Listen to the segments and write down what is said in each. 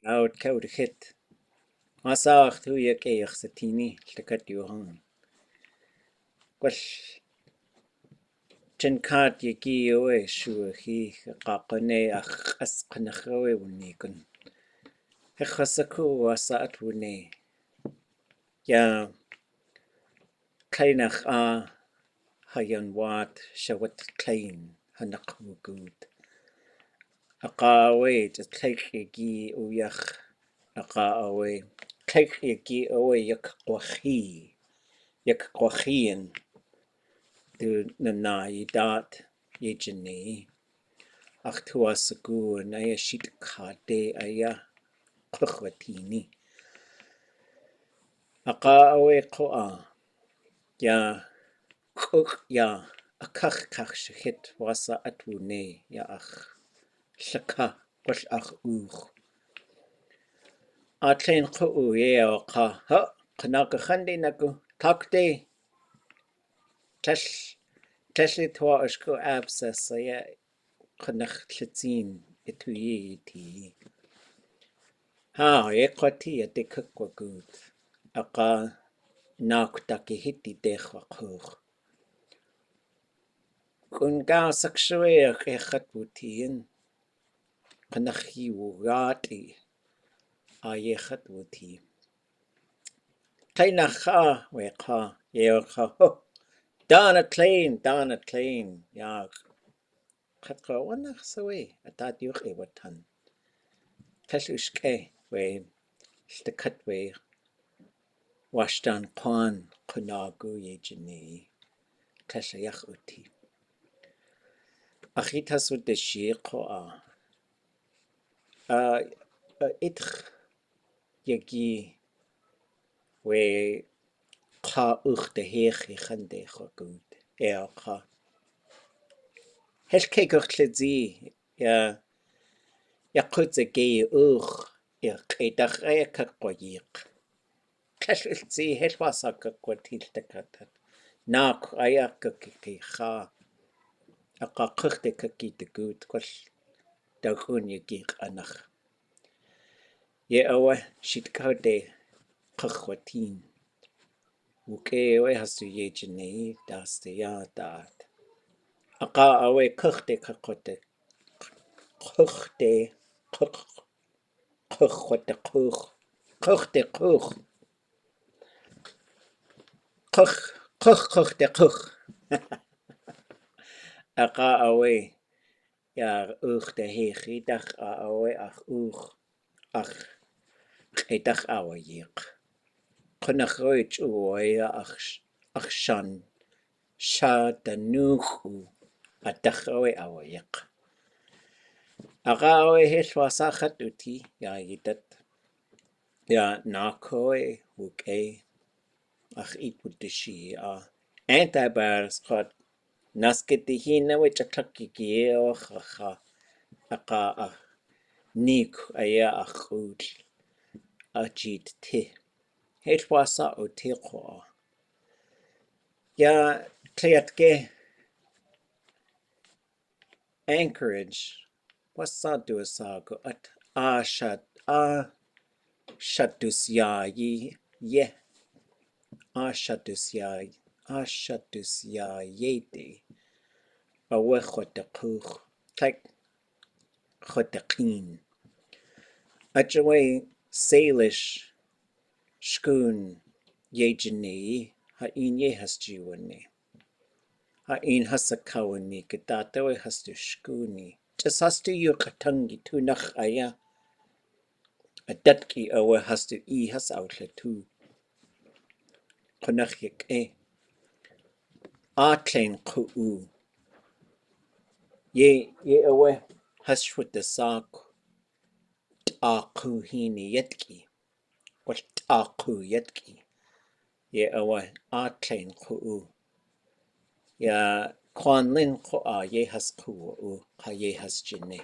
out cowed hit. Masaach tu yak eich satini, llakat you hung. Well, Chenkat yaki away, sure he, Kakone, ach, as Kanahawe wunikun. Hechasaku was at wune. Ya, Kleinach hayan wat, shawat klein, hanaku good. Aka away, just take yagi uyach. Aka away. Take yagi away, yak kwachian. Du na yidat yejene. Ach tuasagu na ya shit kade aya kuchwatini. Aka awe koa. Ya kuk ya akach shit wasa atwune ya ach shaka wash ach uch. Atlein ko ye aka ha kanaka khande naku takde Tashli twa ashko abscess ya kanach litzin etuye ti. Ha ye kwati ya de kukwa good. Aka nak taki hiti dechwa kuch. Kun ga sakshwe ak echat wutiin. Kanachi wugati a yechat wuti. Kainacha weka yeocha ho. Dana klein. Ya Katra wanach sawe atat yuch watan. Tashushke we stakatwe washtan kwan kunagu yejini. Tashayach uti. Achitas ud de shiqoa. Itch yagi we ka uch de hechi chande good. Ka. Heshke guchledzi ya kutze ge uch ʼéidáx kakwayiq. Kashilzi helwasa kakwatil takatat. Nak aya kakikha. Aka kuchte kakite good kwal dagun yagi anach. Ye awa shitkade kakwatin. Uke awe hasu yejene daste ya dat. Aka awe kuchte kakwote. Kuchte kuchte kuch. Kuchte kuch. Kuch de kuch. Aka awe ya uch de hechi dach awe ach uch ach ʼéidáx awa yiq. Kunach roich uwe ach shan sha danuchu a dach awa yiq. Aka awe helwasachat uti ya yidat ya nakoe uke ach iputishi antivirus qad nasketihina we chaklaki och aka nik aya achud ajit ti helwasa utiqo ya tliatke Anchorage wasa duasago at shadusya ye shadusya yete awe khotakuch like khotakin ajaway salish shkun yejene ha inye hasjiwane ha in hasakawani kadatawe hastu shkuni just hastu yukatangi tunach aya adatki awe hastu has outletu kunach yek atlein ku ye awe hashwut the sak Táax'aa hini yetki wal Táax'aa yetki ye awe atlein ku ya kwanlin ko ye has ku ha ye has jine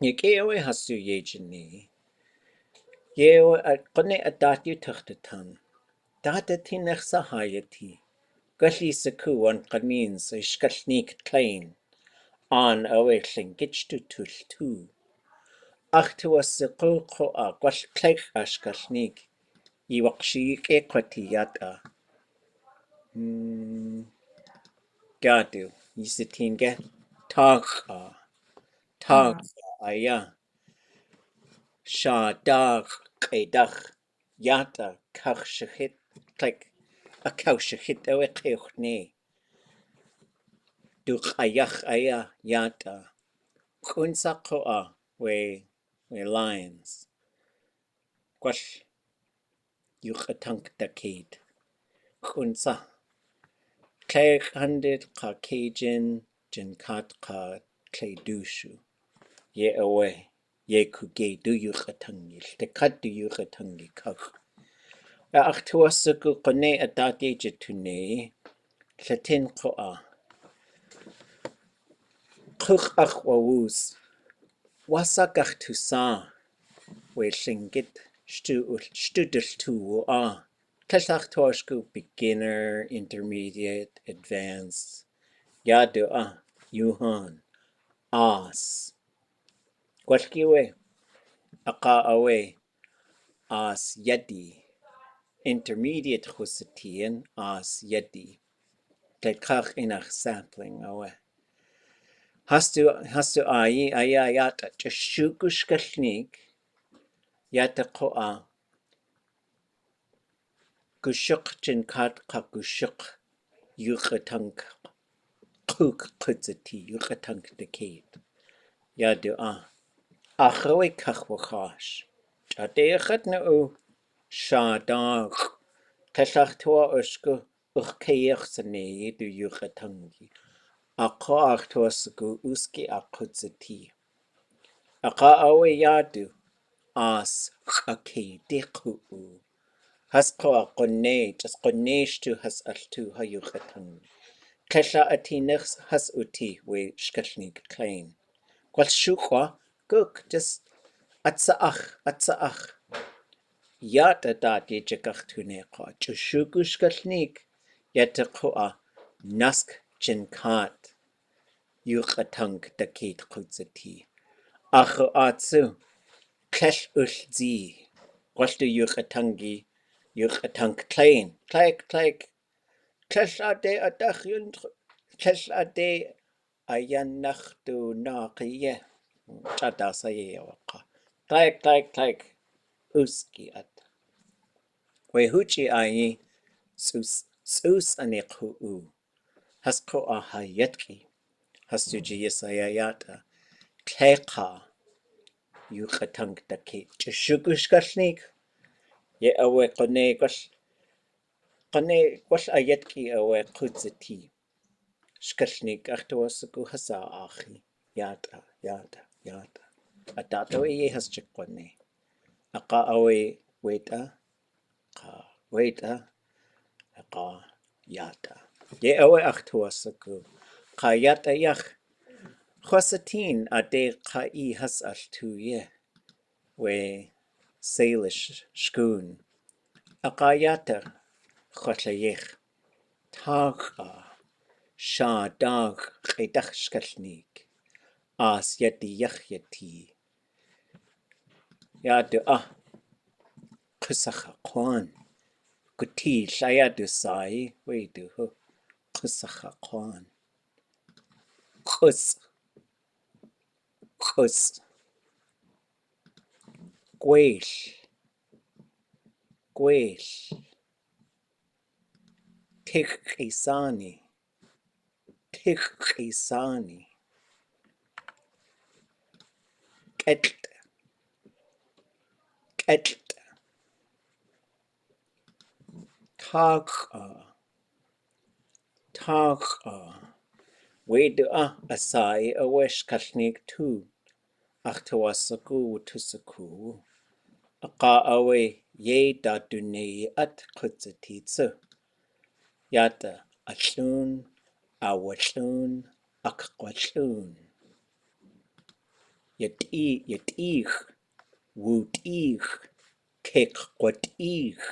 ye ke awe hasu ye jine ye qone adat yu tahtatan datatin sa hayati galli saku on qanin sa Shkalneek klein on awe llingich tu tultu Achtuasiqu qo'a qualqleq Shkalneek iwaqshiik eqatiyata. Gadu yisitinga Táax'aa aya ʼéidáx yata kachshachit like a kachshachit awe qeuchne duqayach aya yata kunsaqo'a we lions quash yuqatank dakid kunsa Clay-handed Caucasian Jinkat Ka Clay Dushu. Ye away, ye kuge do you retangil, the cut do you retangil kach. Achtuasaku kone atati jetune, Latin koa. Kuch achwawus, wasakach to sa, we shingit, studel tu ah. Tlachtuasku beginner, intermediate, advanced. Yadu yuhan, as. Kwalkiwe, awe, as yadi. Intermediate Ḳustín as yadi. Tlekach inach sampling awe. Hastu aya yata chashuku Shkalneek yata koa gushuk jinkat ka gushuk yuqatank kuk kutzati yuqatank dekade. Yadu Achawe kachwakash. Chadeachat na Shadach. Tlachtua ushku uchkeach sane du yuqatangi. Aka achtuasku uski akutzati. Aka awe yadu as akedeku. Hasko akone, just koneshtu has altu ha yuqatangi. Tlasha atinix has uti we Shkalneek klein. Kwal shukwa guk just atsaach. Yata dati jikach tuneqa. Chushuku Shkalneek yata koa nask jinkat yuqatank dakit kutzati. Achu atsu klesh ulzi. Kwaltu yuqatangi yuqatank klein. Kleik. Klesh ade adach klesh ade ayanachtu naqiye. Chadasaye waqa. Kleik. Uski at. We huchi ayi sus aneku. Hasko ahayetki. Hastuji yesayayata. Kleqa. Yuqatank daki. Chushuku Shkalneek. Ye awe kone kwash ayetki awe kutzati. Shkalneek achtuasaku hasa achi. Yata. Atato ye has chikwane. Aka awe weta. Aka yata. Ye awe achtuasaku. Ka yata yach. Ḳhusatín ade qa'i has altuye. We Salish shkun. Aka yata. Chotlayech. Táax'aa. Shadach ʼéidáx Shkalneek. As yadi yati. Yadu Ḳhusacha kwan. Guti shayadu sai. Wedu hu. Ḳhusacha kwan. Ḳhus. Gweil. Tiqisani. Ketlt. Táax'aa. Wedu asai awe Shkalneek tu. Achtuasaku tusaku. Aka awe ye dadune at kutzatitsu. Yata atlun, awatlun, akquatlun. Yatich, wutich, kekquatich.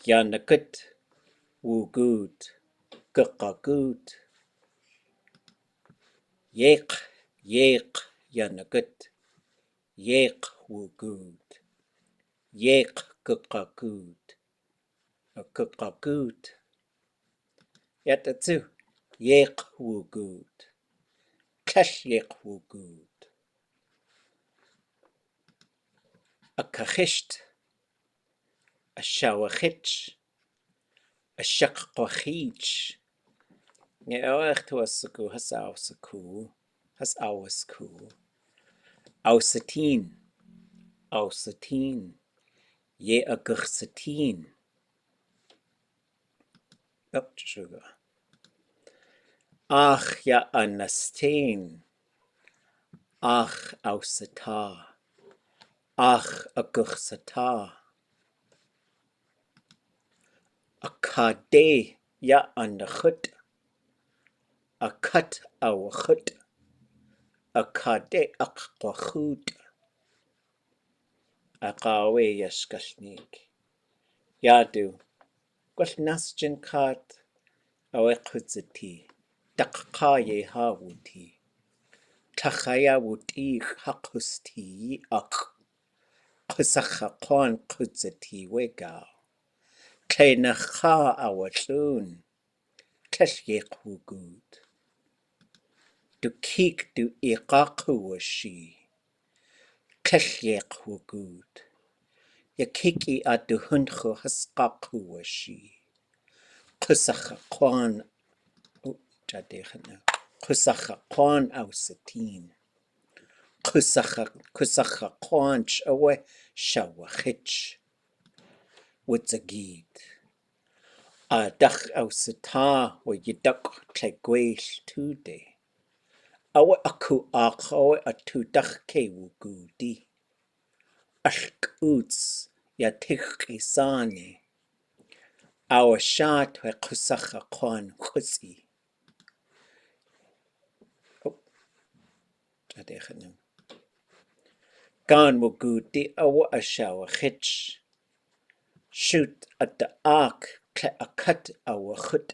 Yanakut, wugut, kakagut. Yek, yanagut, yek wugud, yek kukagud, a kukagud, yatatsu, yek wugud, kesh yek wugud, a kakhisht, a shawachich, a shakquachich. Echt was ku has ausku, has ausku, ausatin, ausatin, ye a gursatin. Oh, sugar. Ach ya anastain, ach ausata, ach a gursata, a kade ya anachut, a cut awachut, a kade akwachut, a kawe ya Shkalneek. Yadu, gwell nasjin kat, awe kutzati, dakka ye ha wuti, tachaya wuti hakusti ak, kusacha kwan kutzati wegao. Kleinacha awatloon, klesh wugud. Du kiek du iqakuwashi, klesh wugud. Ya kiki at du huncho haskakuwashi. Kusacha kwan, jadechana. Kusacha kwan ausatin. Kusacha kwan awe shawachich. Wutzagid. A dach ausata wa yidak tlegweil tude. Awe aku awe atu dach ke wugudi. Ashk uts ya tikhisani. Awe shat wa kusacha kwan kusi. Oh, jadechana. Gan wugudi awe ashawachich. Shoot at the ark kle a cut awe chut.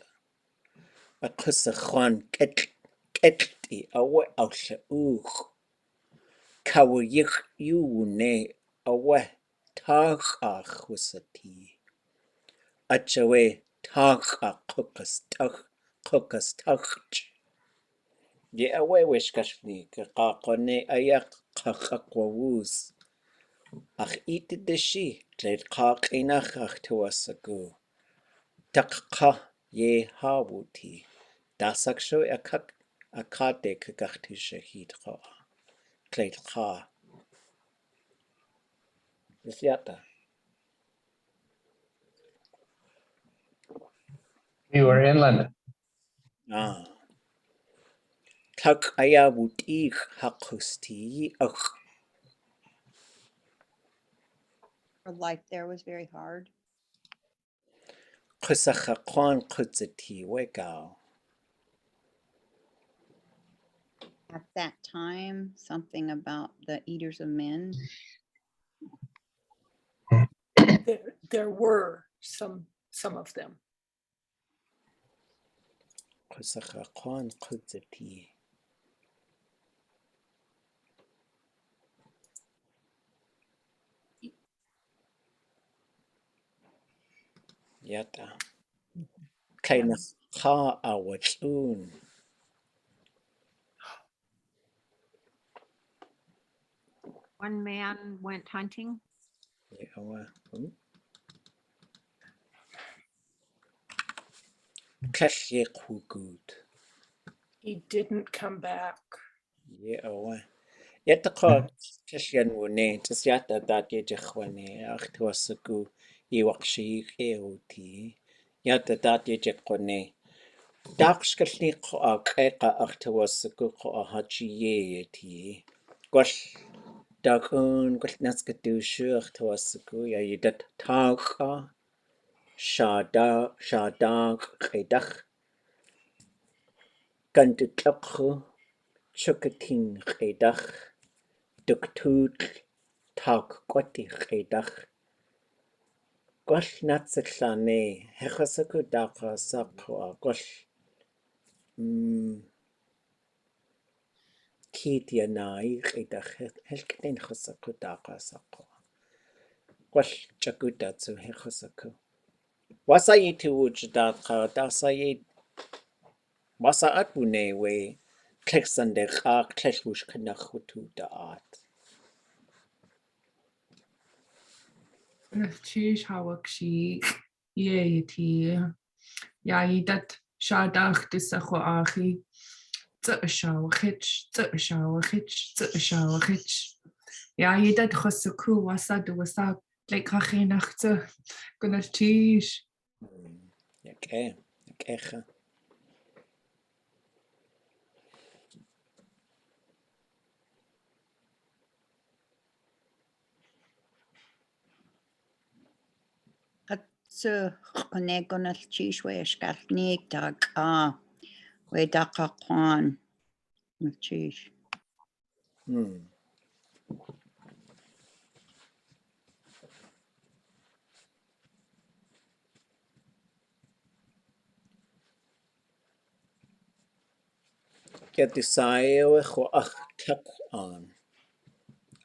A kusachwan ketli awe ausha uch. Kawayich yu ne awe Táax'aa chusati. Achawe Táax'aa kukas tach. Ye awe wishkashni kakakone ayak kakakwawuz. Ach iti deshi tled kakinach ach tuasagu. Takka ye hawuti. Dasaksho akade kagachti shahid ka. Tled ka. Is yata. We were in London. Ah. Táax'aa wuti hakusti ach. Her life there was very hard. Kusacha kwan kutzati wegao. At that time, something about the eaters of men. There were some of them. Kusacha kwan kutzati. Yata. Kleina Yes. ka awatun. One man went hunting. Yawa. Klesh wugud. He didn't come back. Yawa. Yata ka tisyan wune. Tis yata dat ye jechwane. Ach tuasagu iwakshi eoti. Yata dat ye jechwane. Táax'aa ko a k'eka ach tuasagu ko a hachi ye ti. Gwash. Dakun gwell nasgadushu ach tuasagu ya yidat Táax'aa. Shada ʼéidáx. Gandutlaqhu chukatin ʼéidáx. Duktutl Táax'aa ʼéidáx. Gwell natsatlane hechasagu dakasaqhu a gwell كيتيا نايق ʻéidáx هلكتين خسكو Táax'aa قل تشكوتاتسو هي خسكو واسايي توج داتقا داسايي واسا أتبوني وي كليكسندق كليشوش كنخوتو دات Naftish hawakshi yeeti yaidat shadach disachoachi tsashawachich yaidat chosaku wasad wasab lekachinachta gunatish يكيخا Qatsu Ḥkuneekunalchish we Shkalneek Táax'aa we Daqaquan Nalchish. يتسايو خو أختقان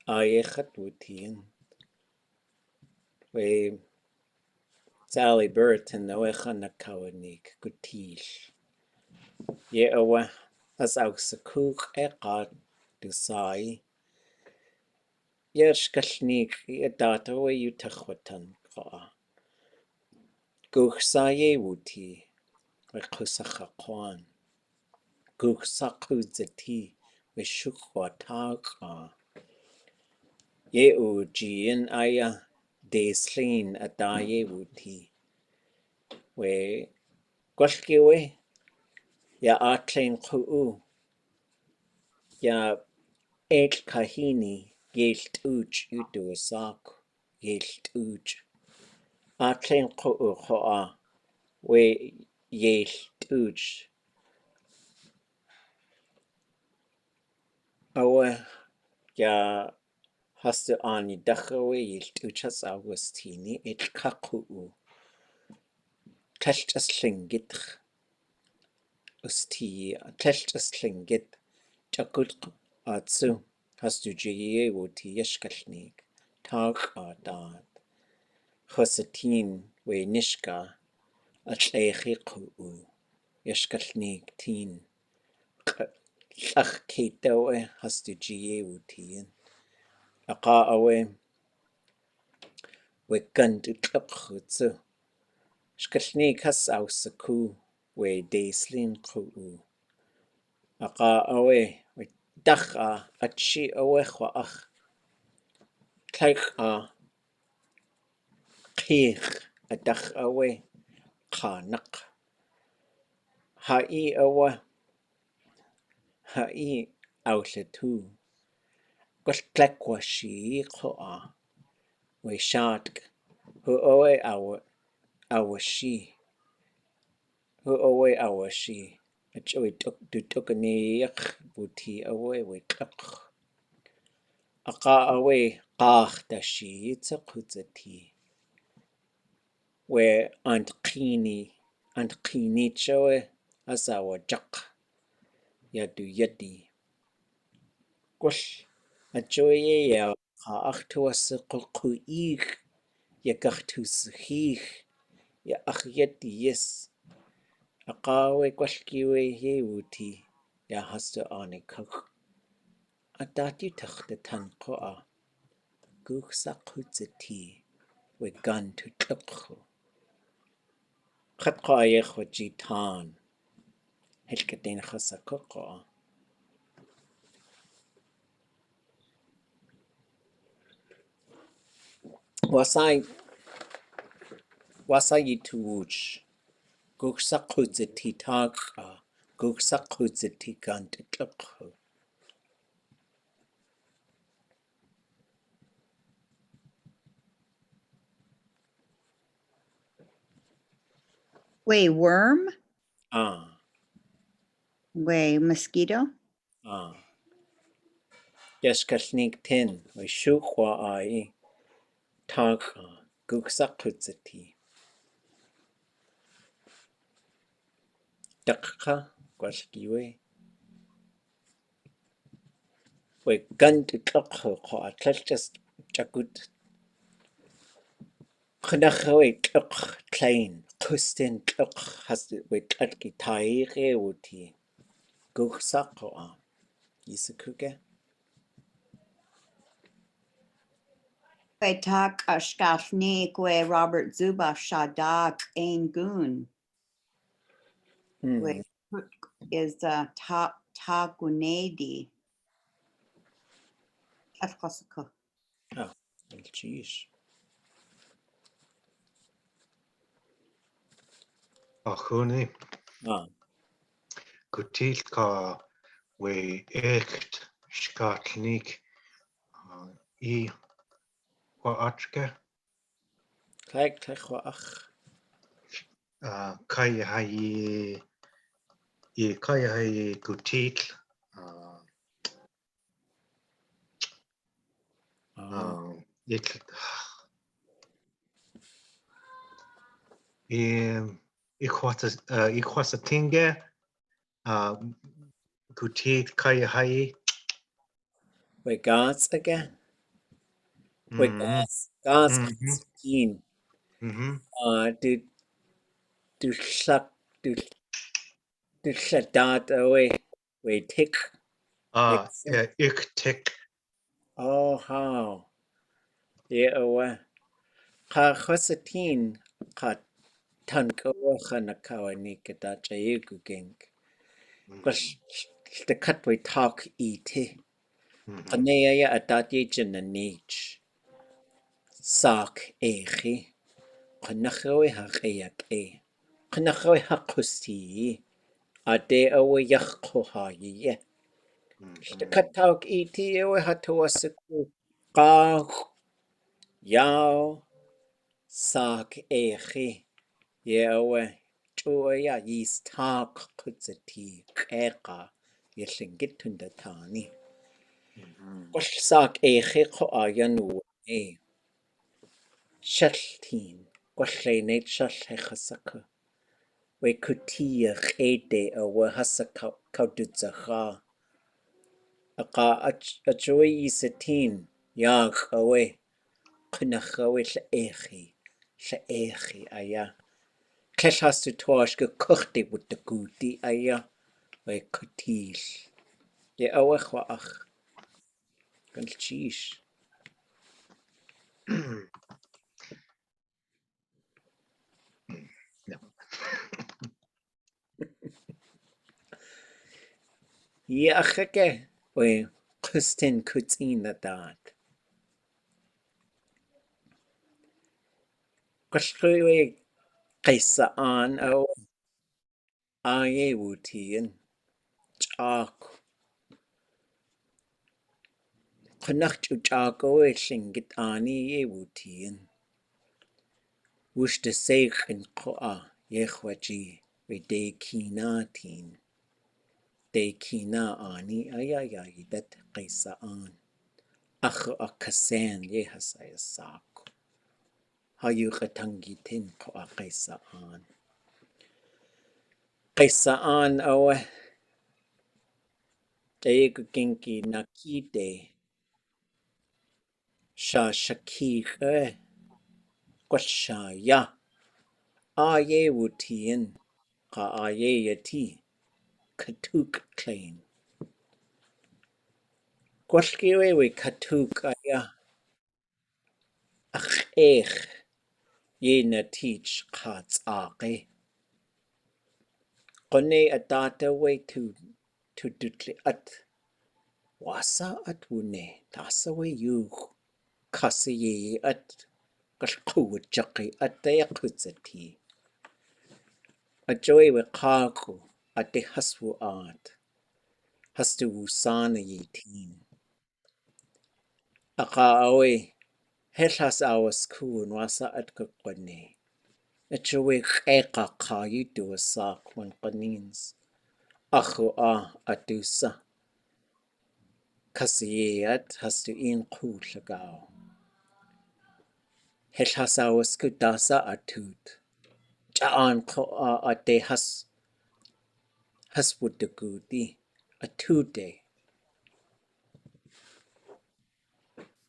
آيخت وتين و Sally Burton noecha na kawanik gutish. Ye awa as au sakuk qad dusai. Ye Shkalneek ye data we utachwatan qa. Guchsaye wuti we kusacha kwan. Guchsaku zeti we shukwa Táax'aa. Ye u jien aya deslin adaye wuti. We gwalkiwe ya atlein ku'u ya el kahini yelt uch uduasak yelt uch atlein ku'u hoa we yelt uch awa ya hastu ani dachawe yelt uchas Augustini el kaku'u telchas lingitch usti telchas lingit chakut atsu hastu jiye wuti Shkalneek Táax'aa dad Ḥkustín we nishka atlechi ku'u Shkalneek tin llach keitawe hastu jiye wutiin aqa awe we gandu tlapchutsu Shkalneek has ausaku we deslin ku'u aqa awe we Táax'aa achi awe chwaach Táax'aa qich adach awe qanak ha'i awa ha'i aullatu Goltlekwashi qo'a we shatk hu awe awashi hu awe awashi achoy tukaniyak buti awe we tlaq aqa awe qach dashi tsaqutzati we antqini chowe asawa jak yadu yadi Kush achoye ya achtuas qulquig ya gachtusihig ya achyeti yes aqawe kwalkiwe ye wuti ya hastu anikak adati tachtatan qoa guxsa qutzati we gan to tlaqhu khatqa yekhwajitan helkatin khasakqa wasai tuuch guxsa qutzati Táax'aa guxsa qutzati gan to tlaqhu Wait, worm? Wait, mosquito? Shkalneek tin we shukwa ai Táax'aa guxsa qutzati Takqa kwalkiwe we gun to clock, just jagut. Chnachawi clock klein, Ḳustín clock has the with atki taire wuti. Guxako Isakuge. Táax'aa Shkalneek we Robert Zuba Shadak Ain Goon. We is Tagunedi. Afkosaka. Oh, jeez. Achuni, Ah, Kutilka, we echt Shkalneek, I Waachke, Kijk, ach. Kaya Hai, I Kaya Hai Kutil, ik was a tinge, Kutil Kaya Hai, We gas again. We gas Ḳustín. Du sak, du shadat away. We tick. ik tik, Oh, how. Yeah, away. Ka Ḳustín, ka tanko chanakawa nikada jayu gink. Because the cut we talk eat. Kanea adat yejin a niche. Sak echi. Kanachawe haqiyak e. Kanachawe haqusti. Ade awe yakkohaye. The cut talk iti awe hatawasiku. Ka yao sak echi. Ye awe. Joya yis tak kutsati keka. Yeshingitunda tani. Gosh sak echi ko ayanu e. Shaltin. Gwalleuned shallhechasaka. We kutia ede a wahasa kaudutzaha. Aka ajoy isatin. Yag awe. Kunachawe echi aya. Klesh has to tosh ge kuchte with the guti aya. We kutil. Ye awech wa ach. Gan cheesh. Ye achake. We Ḳustín Kuts'een na dad. Gwallrwy Qaisa an o aye wutiin. Chak. Qanach chak o shingit ani ye wutiin. Wush de seich in qoa yechwaji. We de kina teen. De kina ani ayayay dat Qaisa an. Ach a kasan ye hasaya sak. Hayu qatangitin qoa Qaisa an. Qaisa an o de genki nakide. Sha shakir Gwasha ya. Aye wutiin. Ka aye yati. Katuk klein. Gwashkiwe we katuk aya. Ach ye na teach Táax'aa. Qone adata we to dutli at. Wasa at wune. Tasa we yu. Kasi ye at. Gashkuwat jaki at daya kutsati. Ajoy we kaku. At de haswu at. Hastu wusana ye teen. Aka awe. Hellas awas kuun wasa at kukwane. Ajoy eka kayu do a sak when qanins. Ako adusa. Kasi at hastu in ku lagaw. Hellas awas kudasa atut. Jaan ko ate has wudagudi. Atude.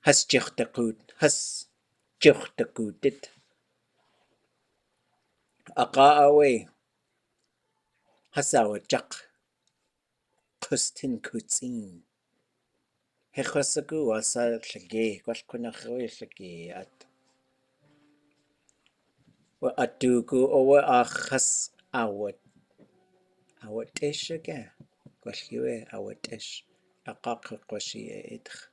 has jichtakudit. Aqa'awe hasawajak Ḳustín Kuts'een. Hechosagu wasa llage, gwallkunachwe llage at. Wa atugu owe achas awat ish again. Gwallgiwe awat ish. Aqaqaqwashi eidch.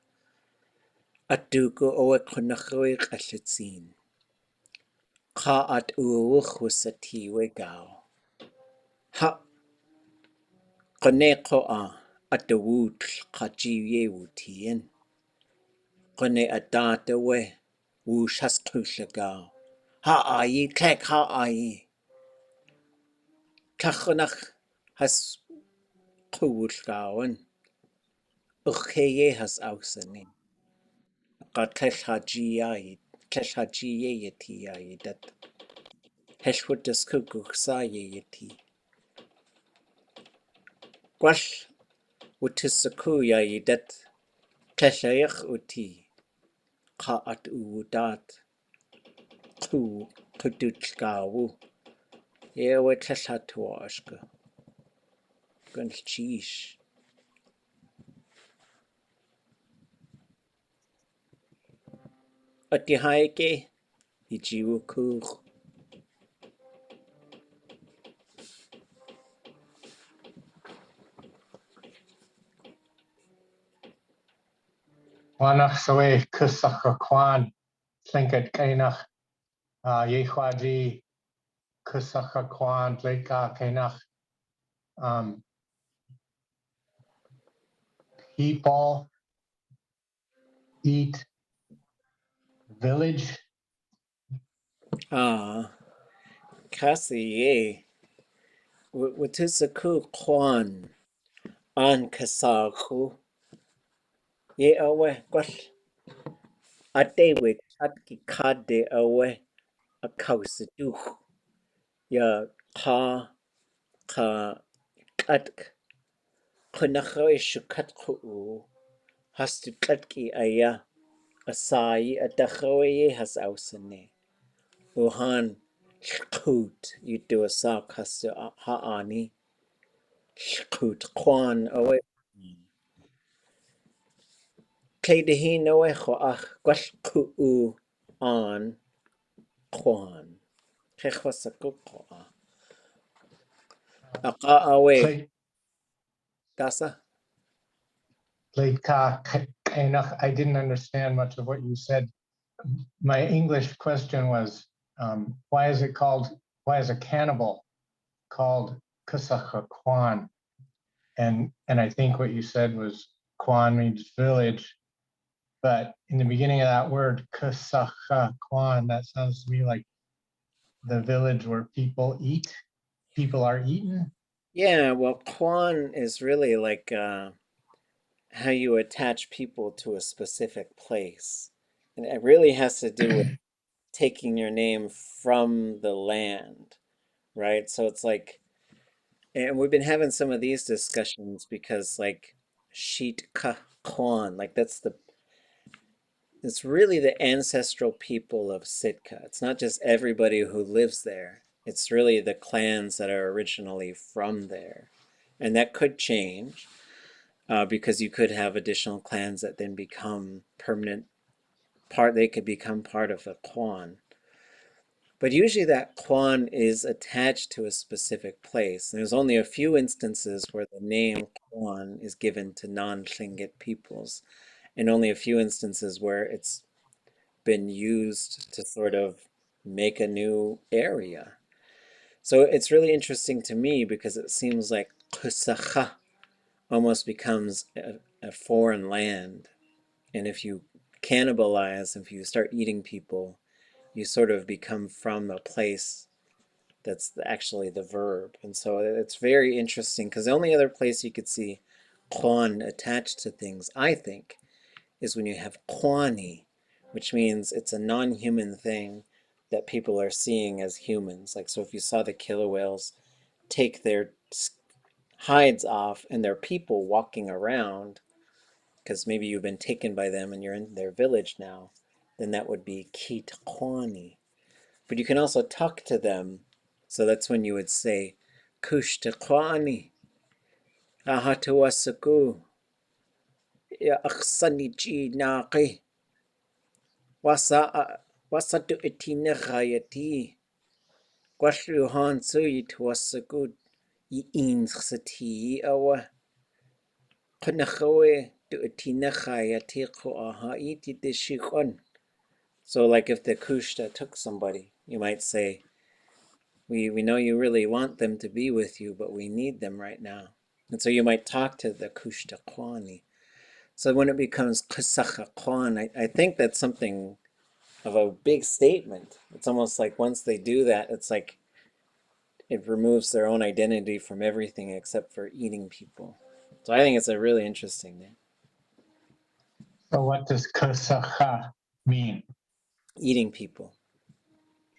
Atugu owe kunachwe qallitsin. Qa at uwuch wasatiwe gao. Ha qane qoa atawut qajiye wutien. Qane atatawe wushas qulagao. Ha ayi tlek ha ayi. Tlachonach has qulgawan. Ucheye has ausani. Qa tlechhajiye yeti ayi dat. Heshwutas kukuxaye yeti. Gwall Utisaku yayi dat tlechayach uti qa at uwudat qudutgawu yewe tlechatuashka gunchish atihaike ijiwukur Wanach sawe kusach kwan tlinket kainach yechwaji kusach kwan tleka kainach people eat village. kasi ye Utisaku kwan an kasaku ye awe gwall atewit atki kade awe a kausaduch ya qa qatk qunachwe shukatku has to qatki aya asai adachwe has ausane uhan shkut you do a sak has to haani shkut kwan awe Kleidehi noe choach gwall ku an kwan Chechwasaku Aqa awe dasa Tleka kainach. I didn't understand much of what you said. My English question was, why is a cannibal called kusach kwan? And I think what you said was kwan means village, but in the beginning of that word kusach kwan, that sounds to me like the village where people are eaten. Yeah, well, kwan is really like how you attach people to a specific place. And it really has to do with taking your name from the land, right? So it's like, and we've been having some of these discussions because like sheet kwan, like it's really the ancestral people of Sitka. It's not just everybody who lives there. It's really the clans that are originally from there. And that could change because you could have additional clans that then become permanent they could become part of a kwan. But usually that kwan is attached to a specific place. There's only a few instances where the name kwan is given to non-Tlingit peoples, and only a few instances where it's been used to sort of make a new area. So it's really interesting to me because it seems like Ḳusaqqa almost becomes a foreign land. And if you cannibalize, if you start eating people, you sort of become from a place that's actually the verb. And so it's very interesting because the only other place you could see Kwan attached to things, I think, is when you have Kwani, which means it's a non-human thing that people are seeing as humans. Like, so if you saw the killer whales take their hides off and there are people walking around, because maybe you've been taken by them and you're in their village now, then that would be Kitquani. But you can also talk to them, so that's when you would say Kushtaquani, Ahatawasaku, Ya Aksanichi Naqi, Wasatu Itinahayati, Quashruhan Suyit Wasakud, Yinsati Awa, Kanahawe to Itinahayati Koahaiti Dishikon. So, like if the Kushta took somebody, you might say, we know you really want them to be with you, but we need them right now. And so you might talk to the Kushta Kwani. So when it becomes Kusacha Kwan, I think that's something of a big statement. It's almost like once they do that, it's like it removes their own identity from everything except for eating people. So I think it's a really interesting name. So what does kasacha mean? Eating people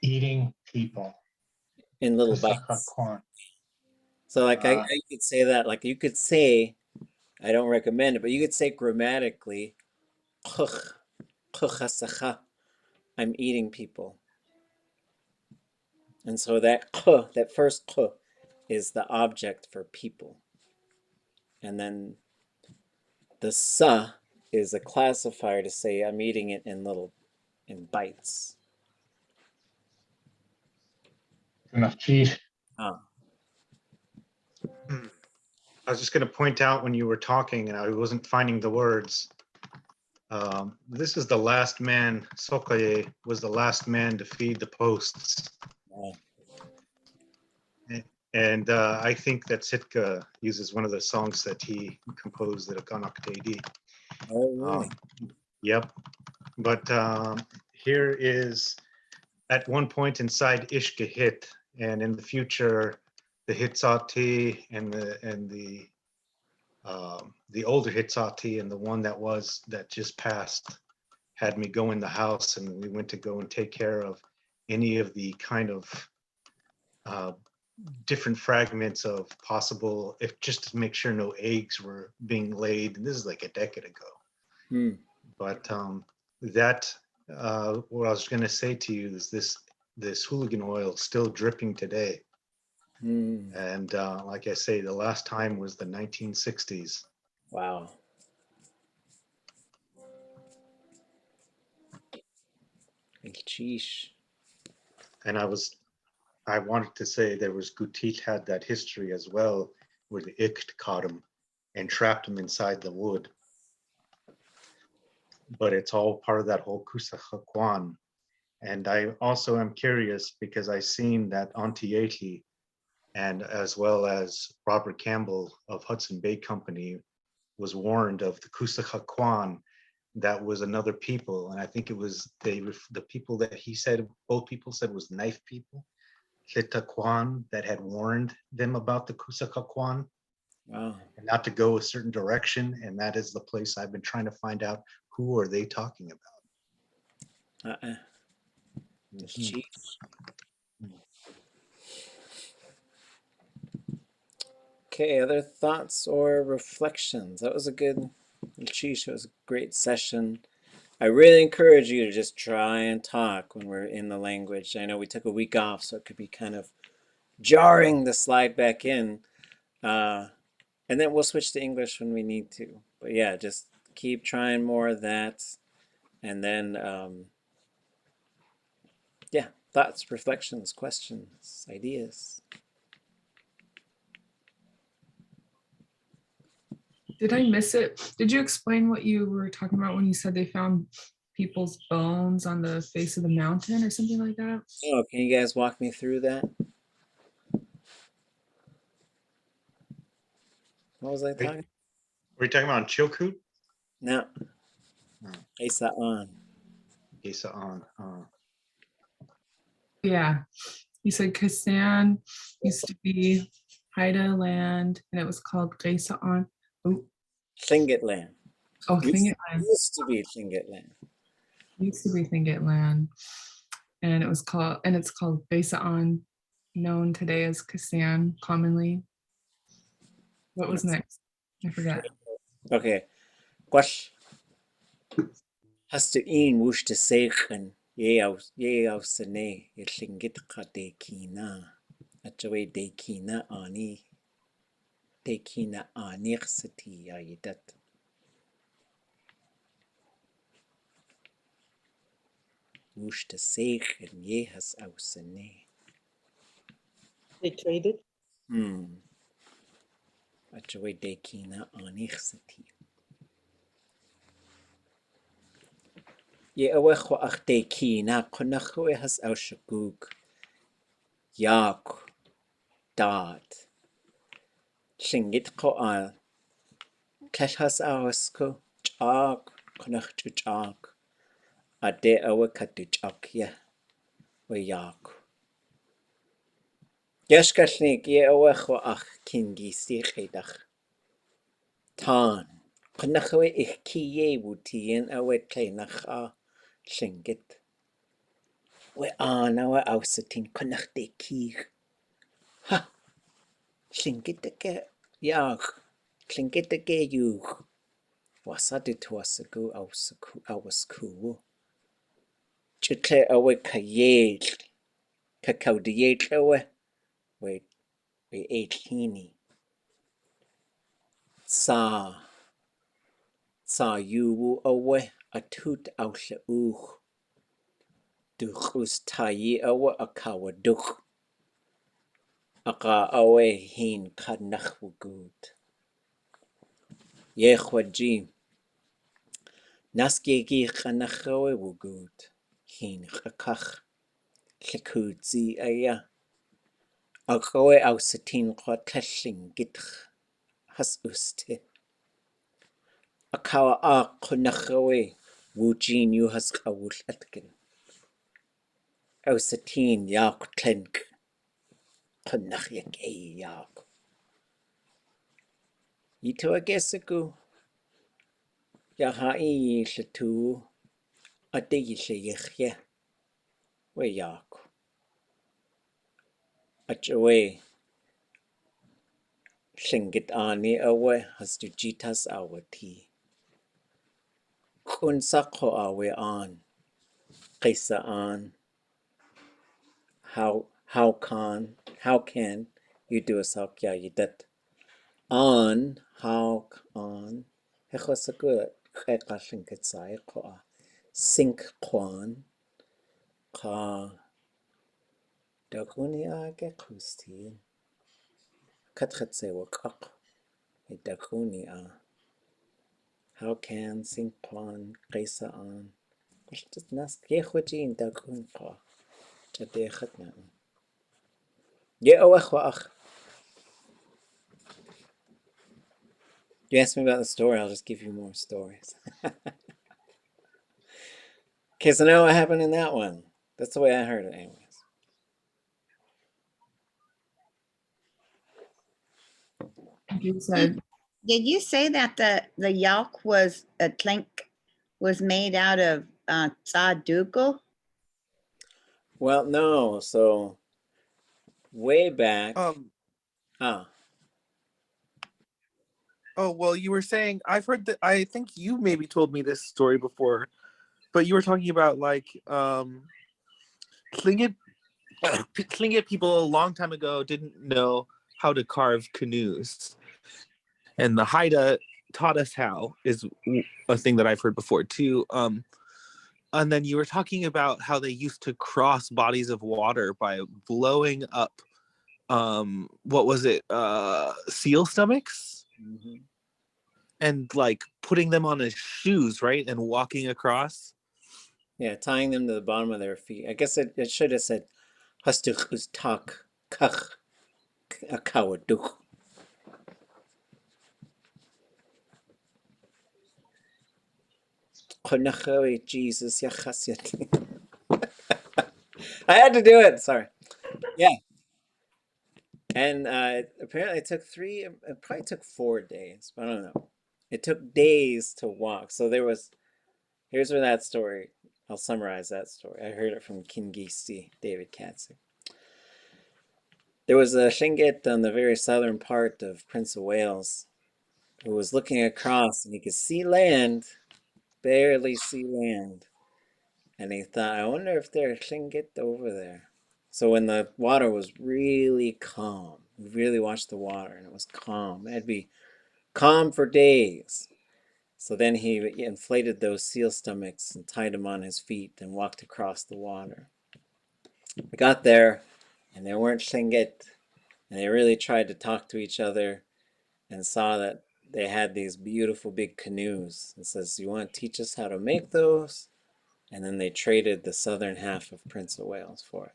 Eating people. in little Kasacha bites. kwan. So like I could say that, like you could say, I don't recommend it, but you could say grammatically, I'm eating people. And so that first is the object for people. And then the sa is a classifier to say I'm eating it in bites. Ah. I was just going to point out when you were talking and I wasn't finding the words. This is the last man, Sokaye was the last man to feed the posts. Wow. And I think that Sitka uses one of the songs that he composed at Akanakteidi. Oh, really? Yep. But here is at one point inside Ishkahit, and in the future, the Hitsati and the older Hitsati and the one that just passed had me go in the house, and we went to go and take care of any of the kind of different fragments of possible, if just to make sure no eggs were being laid. And this is like a decade ago. But that what I was going to say to you is this hooligan oil still dripping today. And like I say, the last time was the 1960s. Wow. Sheesh. And I wanted to say there was Gutit had that history as well, where the Ikt caught him and trapped him inside the wood. But it's all part of that whole Kusachakwan. And I also am curious because I seen that Antiati and as well as Robert Campbell of Hudson Bay Company was warned of the Kusachakwan. That was another people. And I think it was the people that he said, both people said was knife people. Tlitaquan that had warned them about the Kusakakwan. Wow. And not to go a certain direction. And that is the place I've been trying to find out, who are they talking about? Okay, other thoughts or reflections? That was a good, sheesh, it was a great session. I really encourage you to just try and talk when we're in the language. I know we took a week off, so it could be kind of jarring to slide back in. And then we'll switch to English when we need to. But yeah, just keep trying more of that. And then, yeah, thoughts, reflections, questions, ideas. Did I miss it? Did you explain what you were talking about when you said they found people's bones on the face of the mountain or something like that? Oh, can you guys walk me through that? What was I talking? Were you talking about Chilkoot? No. ʼéidáx. Yeah. You said Ḳus'éan used to be Haida land and it was called ʼéidáx. Oh, Tlingit land. oh, Tlingit land. Used to be Tlingit land. Used to be Tlingit land. And it's called ʼéidáx, known today as Ḳus'éan commonly. What was next? I forgot. Okay. Quash has to in wish to say ye out sene ye shingit ka de kina. Ataway de kina ani de kina anirsati ayidat. Wish to say ye has out sene. They traded. Ataway de kina anirsati. Ye awech wa ach de kina konachwe has out shagug. Yak dad. Shingit ko al. Keshas awasku chak konach chak. Ade awa katuchak ya we yak. Shkalneek ye awech wa ach kingi si ʼéidáx. Tan. Konach we ich kiye wutien awe Táax'aa shingit. We an awa ausatin konach de kir. Ha! Shingit ake yak. Shingit ake yug. Wasadu tuasagu awasku. Chitle awe kayel. Kakaudiyel awe. We eighini. Sa yuwu awe atut ausha Du Ḳustáin awe akawa duch. Aka awe hin kanach wugud. Yechwaji. Naskegi kanach awe wugud. Hin chakach. Chakudzi aya. Akawe ausatin kwa tashing gitch. Has uste. Akawa a konach awe. Wujin yu has kawul atkin. Ausatin yak tlenk. Konach yak yak. Ito agesagu. Yahai shatu. Ade yishayechye. We yak. Achawe. Shingit ani awe has to jitas awati. Kunsako awe an. Kaisa an. How can you do a sakya yidat? On how on hechosagu hekashin kitsai koa. Sink kwan ka dakunia ge Ḳustín. Katchatse wakak. Dakunia. How can sink kwan kaisa an? Just nask yechwajin dakun ka. Chadechatna. Ye awach. You ask me about the story, I'll just give you more stories. Okay, so now what happened in that one? That's the way I heard it anyways. You said, Did you say that the yolk was a tlink was made out of dultóow? Well, no, so way back. Oh, well, you were saying, I've heard that, I think you maybe told me this story before, but you were talking about like Tlingit people a long time ago didn't know how to carve canoes. And the Haida taught us how, is a thing that I've heard before too. And then you were talking about how they used to cross bodies of water by blowing up, what was it, seal stomachs? Mm-hmm. And like putting them on his shoes, right? And walking across. Yeah, tying them to the bottom of their feet. I guess it should have said Hastuch ustak kach akawaduch. Konachawe Jesus yachasyat. I had to do it, sorry. Yeah. And apparently it took it probably took 4 days, but I don't know. It took days to walk. So here's where that story, I'll summarize that story. I heard it from Kingisi, David Katzer. There was a Shingit on the very southern part of Prince of Wales. who was looking across and he could see land, barely see land. And he thought, I wonder if there's Tlingit over there. So when the water was really calm, we really watched the water and it was calm. It'd be calm for days. So then he inflated those seal stomachs and tied them on his feet and walked across the water. We got there and there weren't Tlingit. And they really tried to talk to each other and saw that they had these beautiful big canoes. And says, you want to teach us how to make those? And then they traded the southern half of Prince of Wales for it.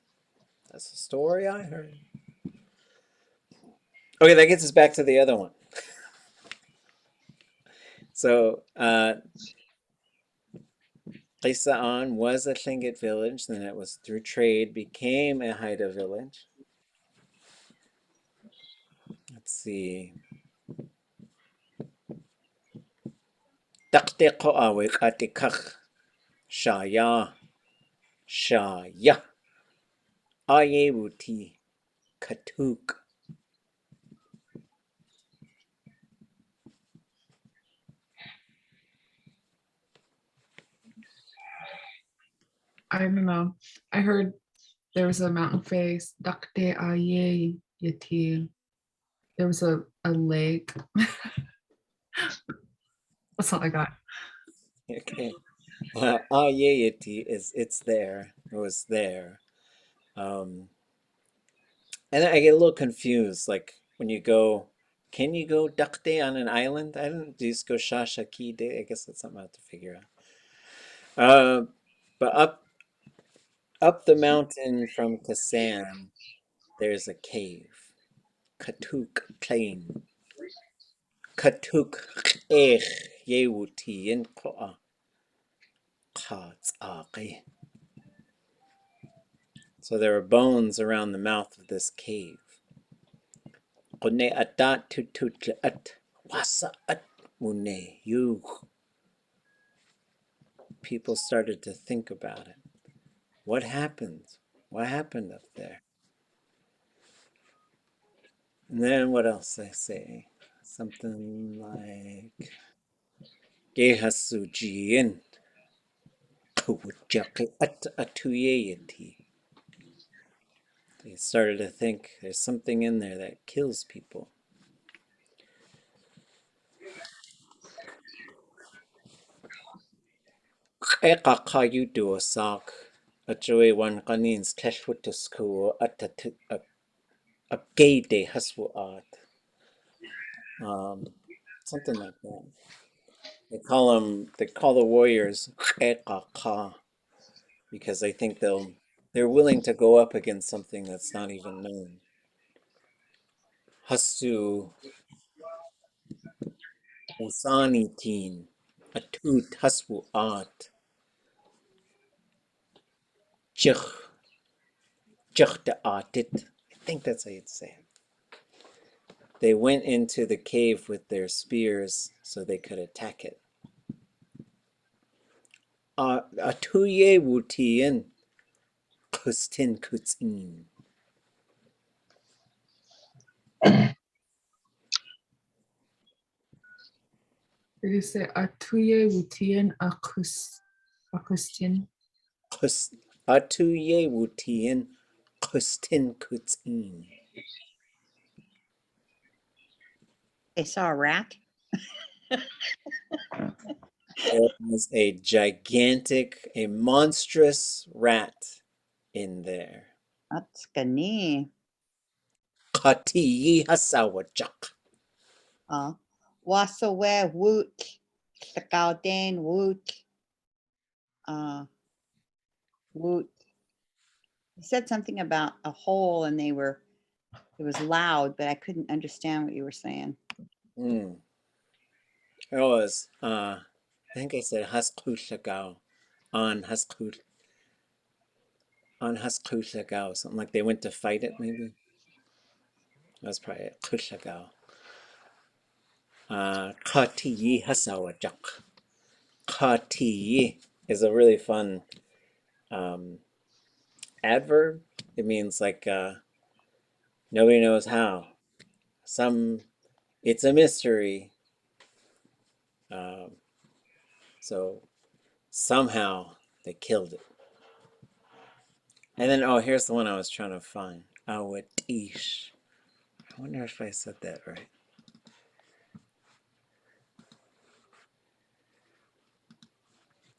That's the story I heard. Okay, that gets us back to the other one. So, Ḳus'éan was a Tlingit village, then it was through trade became a Haida village. Let's see. Táax'aa qo'awe qatikach shaya shaya ayewuti katuk. I don't know. I heard there was a mountain face. Táax'aa yeti. There was a lake. That's all I got. Okay. Ayeyeti is it's there. It was there. And I get a little confused. Like when you go, can you go Dakde on an island? I don't. Do you just go Shashakide? I guess that's something I have to figure out. But up the mountain from Ḳus'éan, there's a cave. Katuk Plain. Katuk Yewuti in Koa. Táax'aa. So there are bones around the mouth of this cave. Qune atat tutut at wasa at mune you. People started to think about it. What happened? What happened up there? And then what else they say? Something like Gehasujiin Kuwjaki at atuyeti. They started to think there's something in there that kills people. Qeqaqayuduosak atjoewan qanins tleshwutusku upgade haswuat. Something like that. They call the warriors qeqaqa because they think they're willing to go up against something that's not even known. Hasu usanitin atut haswuat. Jugdaatit. I think that's how you'd say it. They went into the cave with their spears so they could attack it. Atuye wutien Ḳustín Kuts'een. Did you say atuye wutien akustin? Atuye wutien Ḳustín Kuts'een. They saw a rat. There was a gigantic, a monstrous rat in there. That's Shkalneek. Qatiyi hasawajak. Wasawe woot. Tlakauden woot. Woot. He said something about a hole and it was loud, but I couldn't understand what you were saying. It was, I think I said Haskushagao on Haskushagao, something like they went to fight it, maybe. That was probably it. Kushagao. Qatiyi hasawajak. Qatiyi is a really fun adverb. It means like nobody knows how. It's a mystery, So somehow they killed it. And then, oh, here's the one I was trying to find. Awatish. I wonder if I said that right.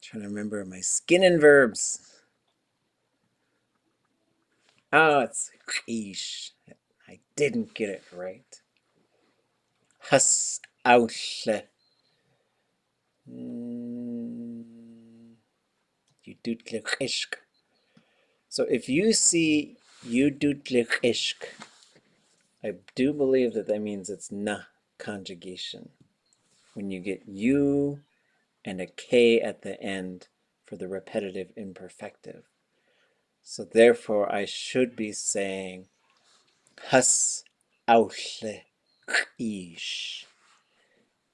Trying to remember my skinning verbs. Oh, it's ish. I didn't get it right. Has ausle. Yudutlichishk. So if you see yudutlichishk, I do believe that means it's na conjugation. When you get u and a k at the end for the repetitive imperfective. So therefore I should be saying has ausle ish.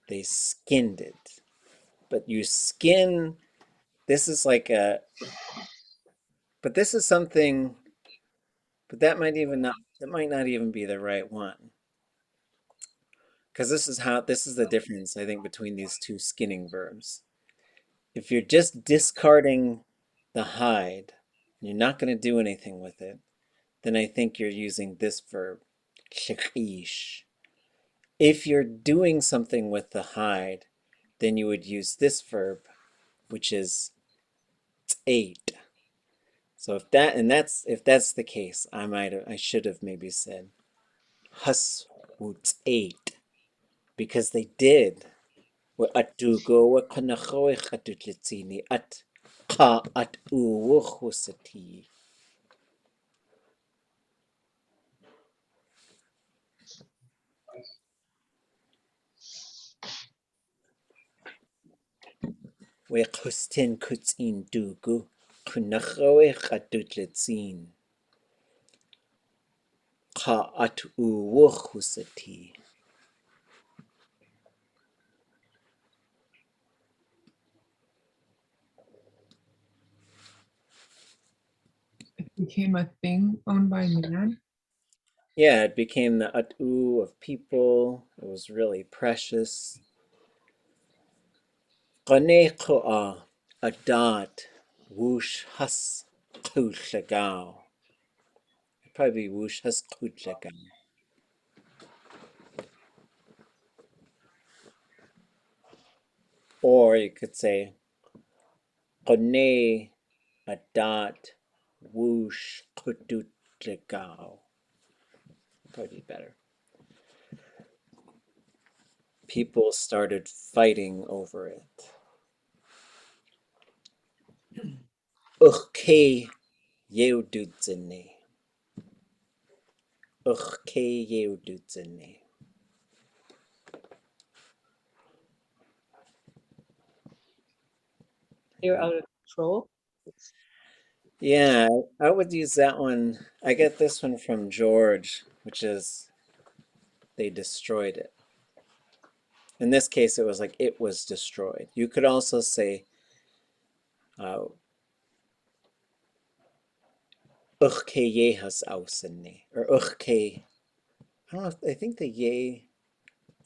They skinned it. But you skin, this is like a, but this is something, but that might not even be the right one. Because this is the difference, I think, between these two skinning verbs. If you're just discarding the hide, and you're not going to do anything with it, then I think you're using this verb, shechish. If you're doing something with the hide, then you would use this verb, which is ʼéidáx. So if that's the case, I should have maybe said has ʼéidáx, because they did. At dultóow kanachoich at dultóow at ka at uwuchusati. Ďkustín Kuts'een dultóow kanachoich at dultóow ka at uwuchusati. It became a thing owned by man. Yeah, it became the at'u of people. It was really precious. Ḳanéq'aa adat whoosh has qulagao. It'd probably be whoosh has qulagao. Or you could say Qané adat whoosh qulagao. Probably better. People started fighting over it. Ukhke yeududzene. Ukhke yeududzene. They're out of control. Yeah, I would use that one. I get this one from George, which is they destroyed it. In this case, it was like it was destroyed. You could also say Ukhke yehas ausene, or Ukhke. I don't know I think the ye,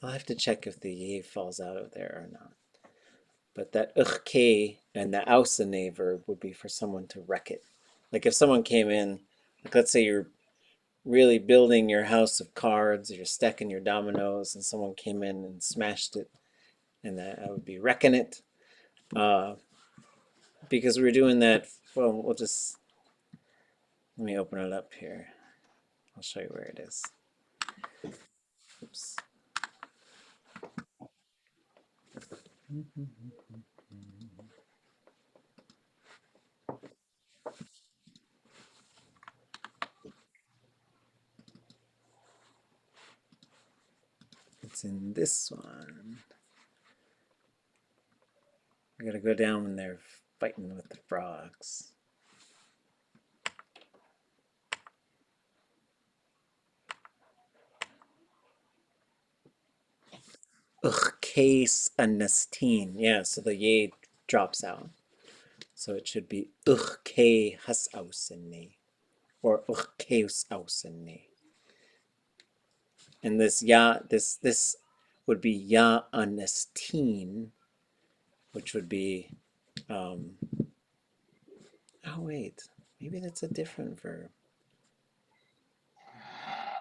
I'll have to check if the ye falls out of there or not. But that Ukhke and the ausene verb would be for someone to wreck it. Like if someone came in, like let's say you're really building your house of cards, you're stacking your dominoes, and someone came in and smashed it, and I would be wrecking it. Because we're doing that, well, we'll just, let me open it up here. I'll show you where it is. Oops. It's in this one. I gotta go down when they're fighting with the frogs. Case astín. Yeah, so the ye drops out. So it should be ke has ausene, or keus ausene. And this ya, this would be ya astín, which would be, oh wait, maybe that's a different verb.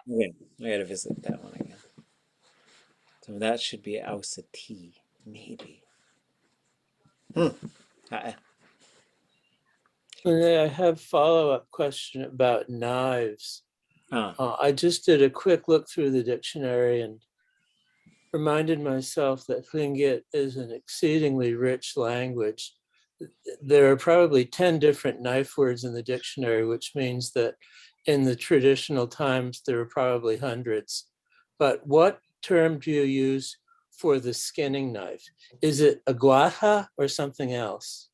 Okay, I gotta visit that one again. So that should be ausati, maybe. I have follow-up question about knives. Ah, I just did a quick look through the dictionary and reminded myself that Tlingit is an exceedingly rich language. There are probably 10 different knife words in the dictionary, which means that in the traditional times, there were probably hundreds. But what term do you use for the skinning knife? Is it a guaja or something else?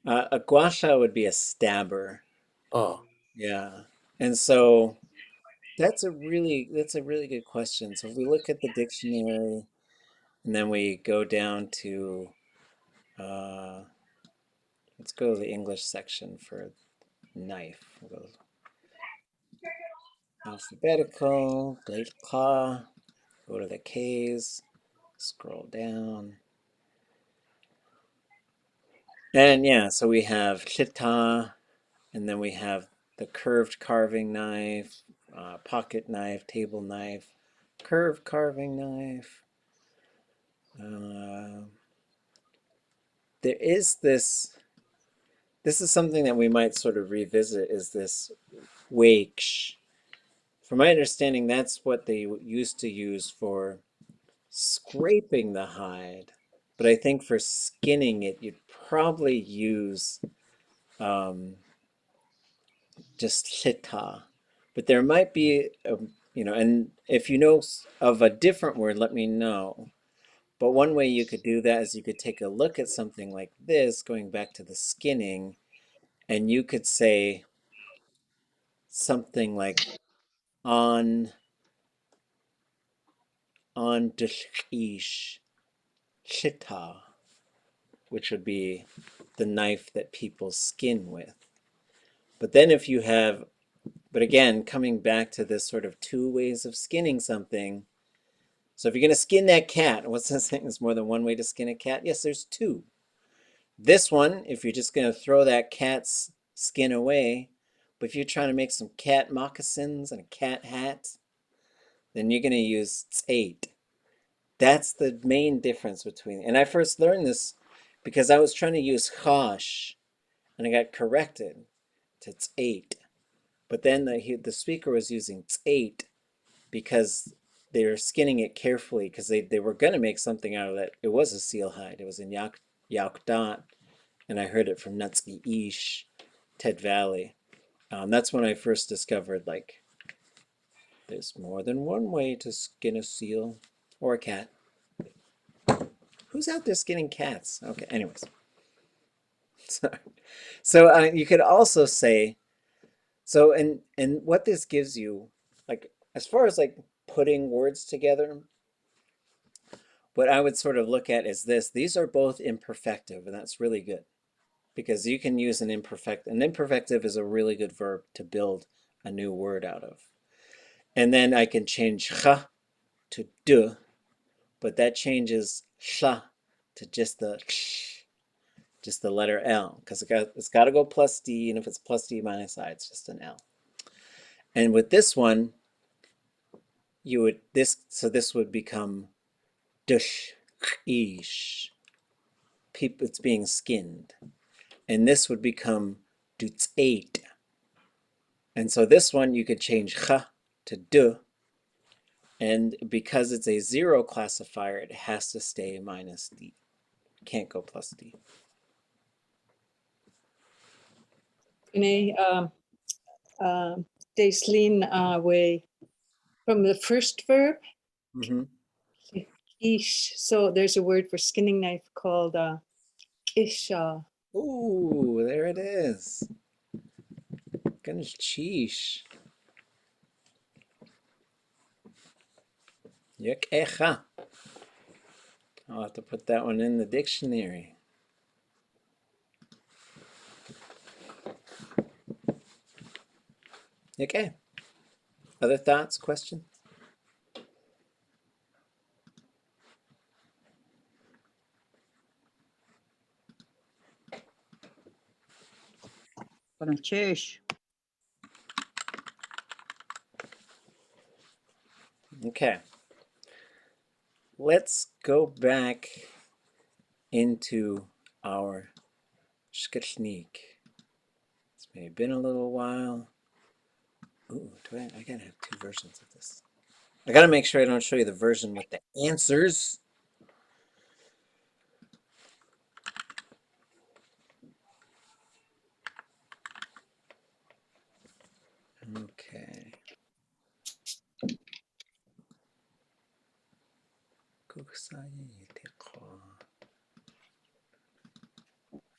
a guasha would be a stabber. Oh, Yeah. And so that's a really good question. So if we look at the dictionary and then we go down to let's go to the English section for knife. We'll go alphabetical, dultóow, go to the K's, scroll down. And yeah, so we have chita, and then we have the curved carving knife, pocket knife, table knife, curved carving knife. There is this is something that we might sort of revisit, is this waksh. From my understanding, that's what they used to use for scraping the hide. But I think for skinning it, you'd probably use just chita. But there might be, and if you know of a different word, let me know. But one way you could do that is you could take a look at something like this, going back to the skinning, and you could say something like on dultóow chita, which would be the knife that people skin with. But then if you have, but again, coming back to this sort of two ways of skinning something. So if you're going to skin that cat, what's this thing? There's more than one way to skin a cat? Yes, there's two. This one, if you're just going to throw that cat's skin away, but if you're trying to make some cat moccasins and a cat hat, then you're going to use ʼéidáx. That's the main difference between, and I first learned this because I was trying to use ʼchash, and I got corrected to ʼéidáx. But then the speaker was using ʼéidáx because they were skinning it carefully because they were going to make something out of it. It was a seal hide. It was in Yaukdot, and I heard it from Nutsky Ish, Ted Valley. That's when I first discovered, like, there's more than one way to skin a seal or a cat. Who's out there skinning cats? Okay, anyways. So you could also say, so and what this gives you, like as far as like putting words together, what I would sort of look at is this. These are both imperfective, and that's really good because you can use an imperfect. An imperfective is a really good verb to build a new word out of. And then I can change ch to d, but that changes sh to just the letter L, because it's got to go plus D, and if it's plus D minus I, it's just an L. And with this one, this would become dush ish. It's being skinned. And this would become dultóow. And so this one you could change ch to d, and because it's a zero classifier, it has to stay minus D. Can't go plus D. Deslin way from the first verb, Mm-hmm. ish. So there's a word for skinning knife called isha. Ooh, there it is. Goodness, sheesh. Yukecha. I'll have to put that one in the dictionary. Okay. Other thoughts, questions? Cheers. Okay. Let's go back into our Shkalneek. It's maybe been a little while. Ooh, I gotta have two versions of this. I gotta make sure I don't show you the version with the answers. Okay.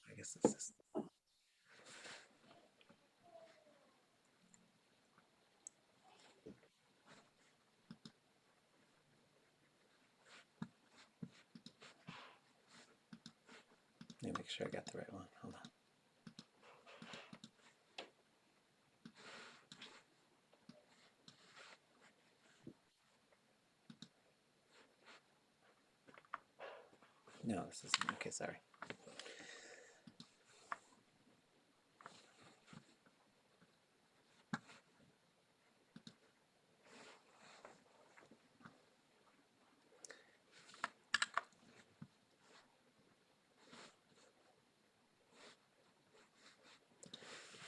I guess this is. Let me make sure I got the right one. Hold on. No, this isn't. Okay, sorry.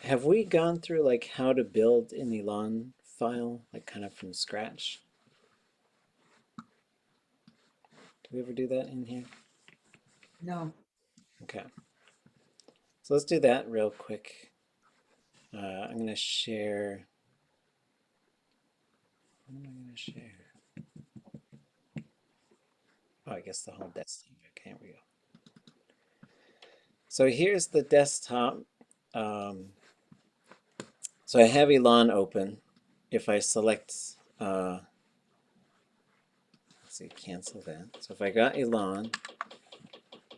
Have we gone through like how to build an Elon file, like kind of from scratch? Do we ever do that in here? No. Okay. So let's do that real quick. I'm going to share. What am I going to share? Oh, I guess the whole desktop. Okay, here we go. So here's the desktop. So I have Elon open. If I select, let's see, cancel that. So if I got Elon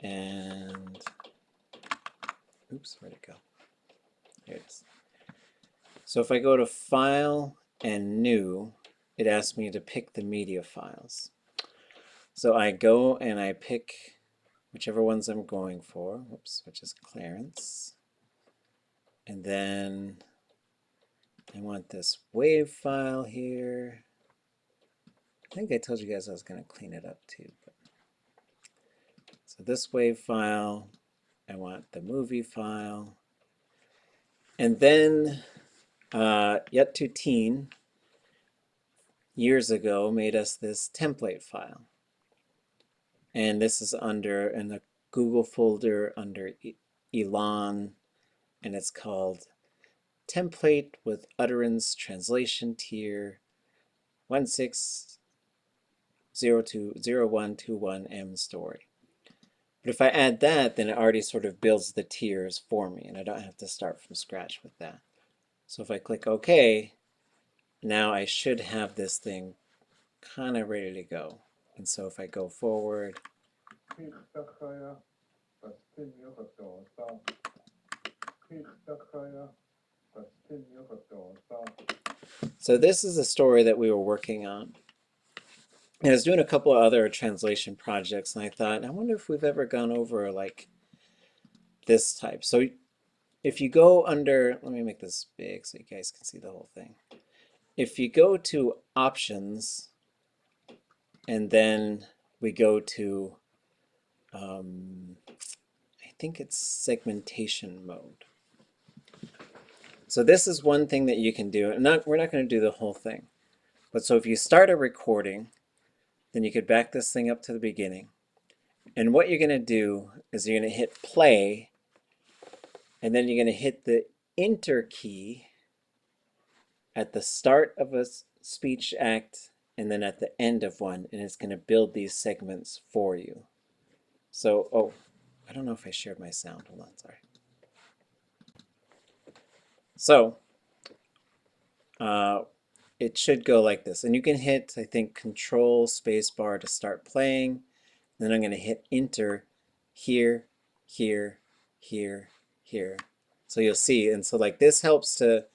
and, oops, where'd it go? Here it is. So if I go to File and New, it asks me to pick the media files. So I go and I pick whichever ones I'm going for, whoops, which is Clarence. And then I want this wave file here. I think I told you guys I was going to clean it up too. But. So this wave file, I want the movie file. And then Yet to Teen years ago made us this template file. And this is under in the Google folder under Elon, and it's called Template with Utterance Translation Tier 16020121M story. But if I add that, then it already sort of builds the tiers for me, and I don't have to start from scratch with that. So if I click OK, now I should have this thing kind of ready to go. And so if I go forward, so this is a story that we were working on. And I was doing a couple of other translation projects, and I thought, I wonder if we've ever gone over like this type. So if you go under, let me make this big so you guys can see the whole thing. If you go to Options, and then we go to, I think it's Segmentation Mode. So this is one thing that you can do. And we're not going to do the whole thing. But so if you start a recording, then you could back this thing up to the beginning. And what you're going to do is you're going to hit play, and then you're going to hit the Enter key at the start of a speech act and then at the end of one, and it's going to build these segments for you. So, oh, I don't know if I shared my sound. Hold on, sorry. So, it should go like this. And you can hit, I think, Control Spacebar to start playing. Then I'm going to hit Enter here, here, here, here. So you'll see. And so like this helps to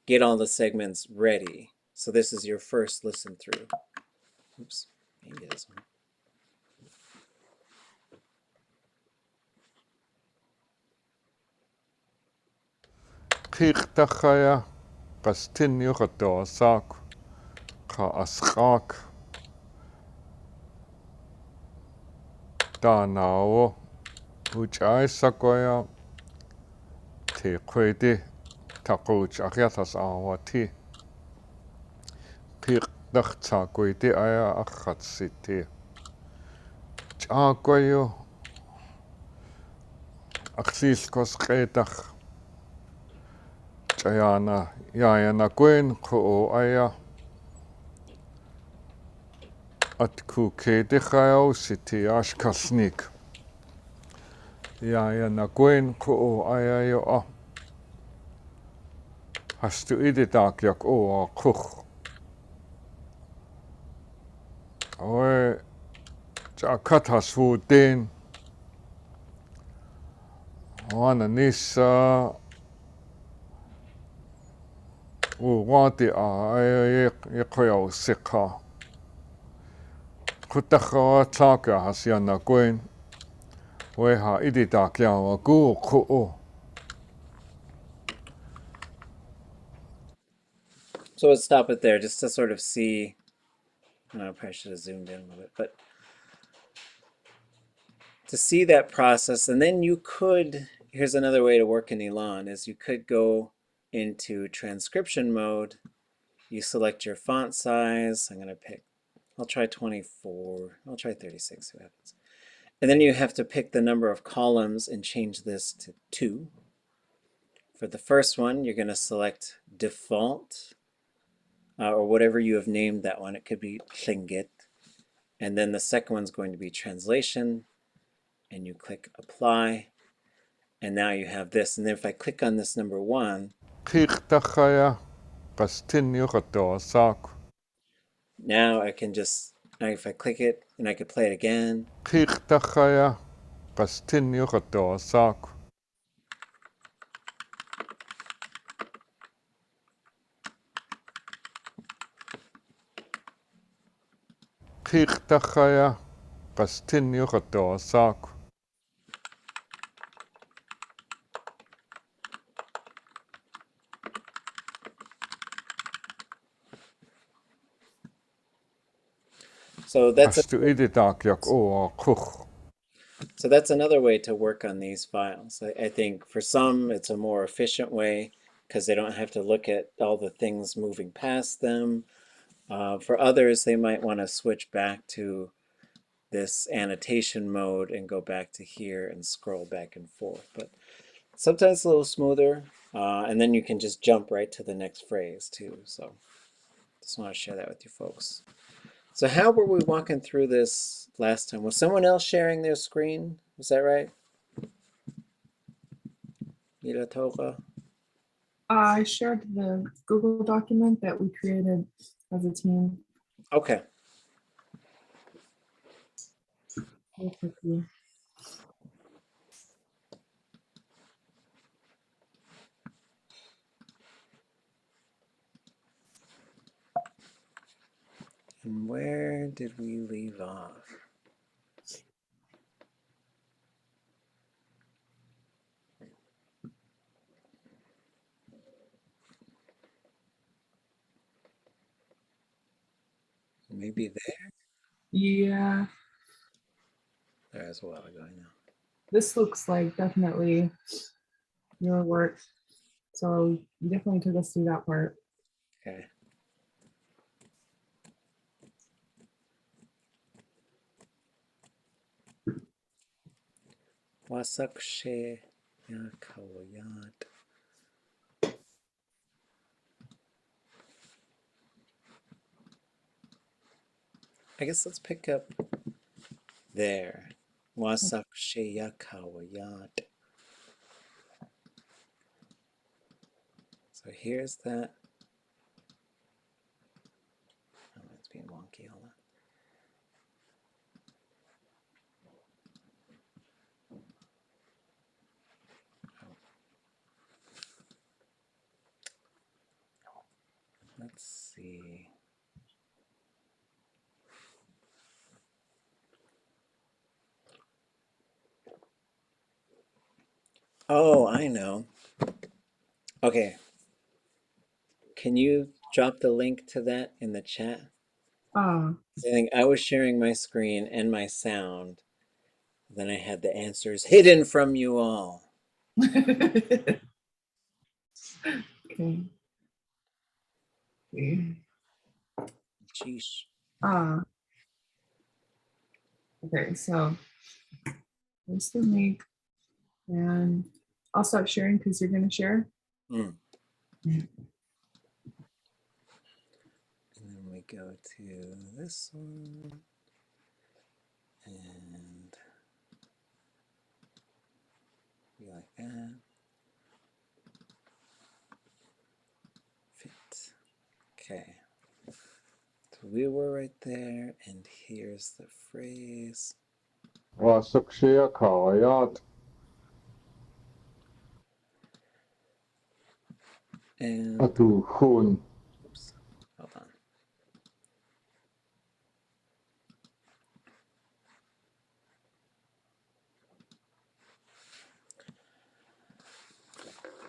get all the segments ready. So this is your first listen through. Oops, maybe this one. Ḳiqtaqqaya ḳastin yuqatawasaq qa asqaq taanawo uch'aysaqaya tiqwiti taquch aqiatas awati qiqtaqtsaquiti aya aqatsiti ch'aqayo aqlilkos q'etaq ch'ayana yayanakuen qu'u aya atkuketi qayaw siti Shkalneek yayanakuen qu'u aya yo hastu iditaaqyak u'a quq awe ch'akatas futin wana nissa uwati aya yiqayaw siqa qutaqa tlaqa hasyanakuen weha iditaaqyawa qu'u So let's stop it there just to sort of see. I probably should have zoomed in a little bit, but to see that process. And then you could, here's another way to work in Elan, is you could go into transcription mode. You select your font size. I'm going to pick, I'll try 24. I'll try 36, see what happens. And then you have to pick the number of columns and change this to 2. For the first one, you're going to select default, or whatever you have named that one. It could be Tlingit. And then the second one's going to be translation. And you click apply. And now you have this. And then if I click on this number 1, qiqtaqqaya qastin yuqatawasaq now I can just, now if I click it, and I could play it again. qiqtaqqaya qastin yuqatawasaq qiqtaqqaya qastin yuqatawasaq So that's hastu iditaaqyak u'a quq so that's another way to work on these files. I think for some it's a more efficient way because they don't have to look at all the things moving past them. For others, they might want to switch back to this annotation mode and go back to here and scroll back and forth. But sometimes it's a little smoother, and then you can just jump right to the next phrase too. So just want to share that with you folks. So how were we walking through this last time? Was someone else sharing their screen? Was that right? Mila Toga? I shared the Google document that we created as a team Okay. real quickly. And where did we leave off? Maybe there? Yeah, There was a while ago, I know. this looks like definitely your work. So you definitely took us through that part. Okay. Wasakshe Yakawayat. I guess let's pick up there. Wasakshe Yakawayat. So here's that. Oh, it's being wonky. Hold on. Let's see. Oh, I know. Okay. Can you drop the link to that in the chat? Ah. I think I was sharing my screen and my sound. Then I had the answers hidden from you all. Okay. Sheesh. Okay, so there's the link, and I'll stop sharing because you're going to share. And then we go to this one. And be like that. Fit. Okay. So we were right there, and here's the phrase. Wasakshia Kawayat. And Atu Hun. oops, hold on.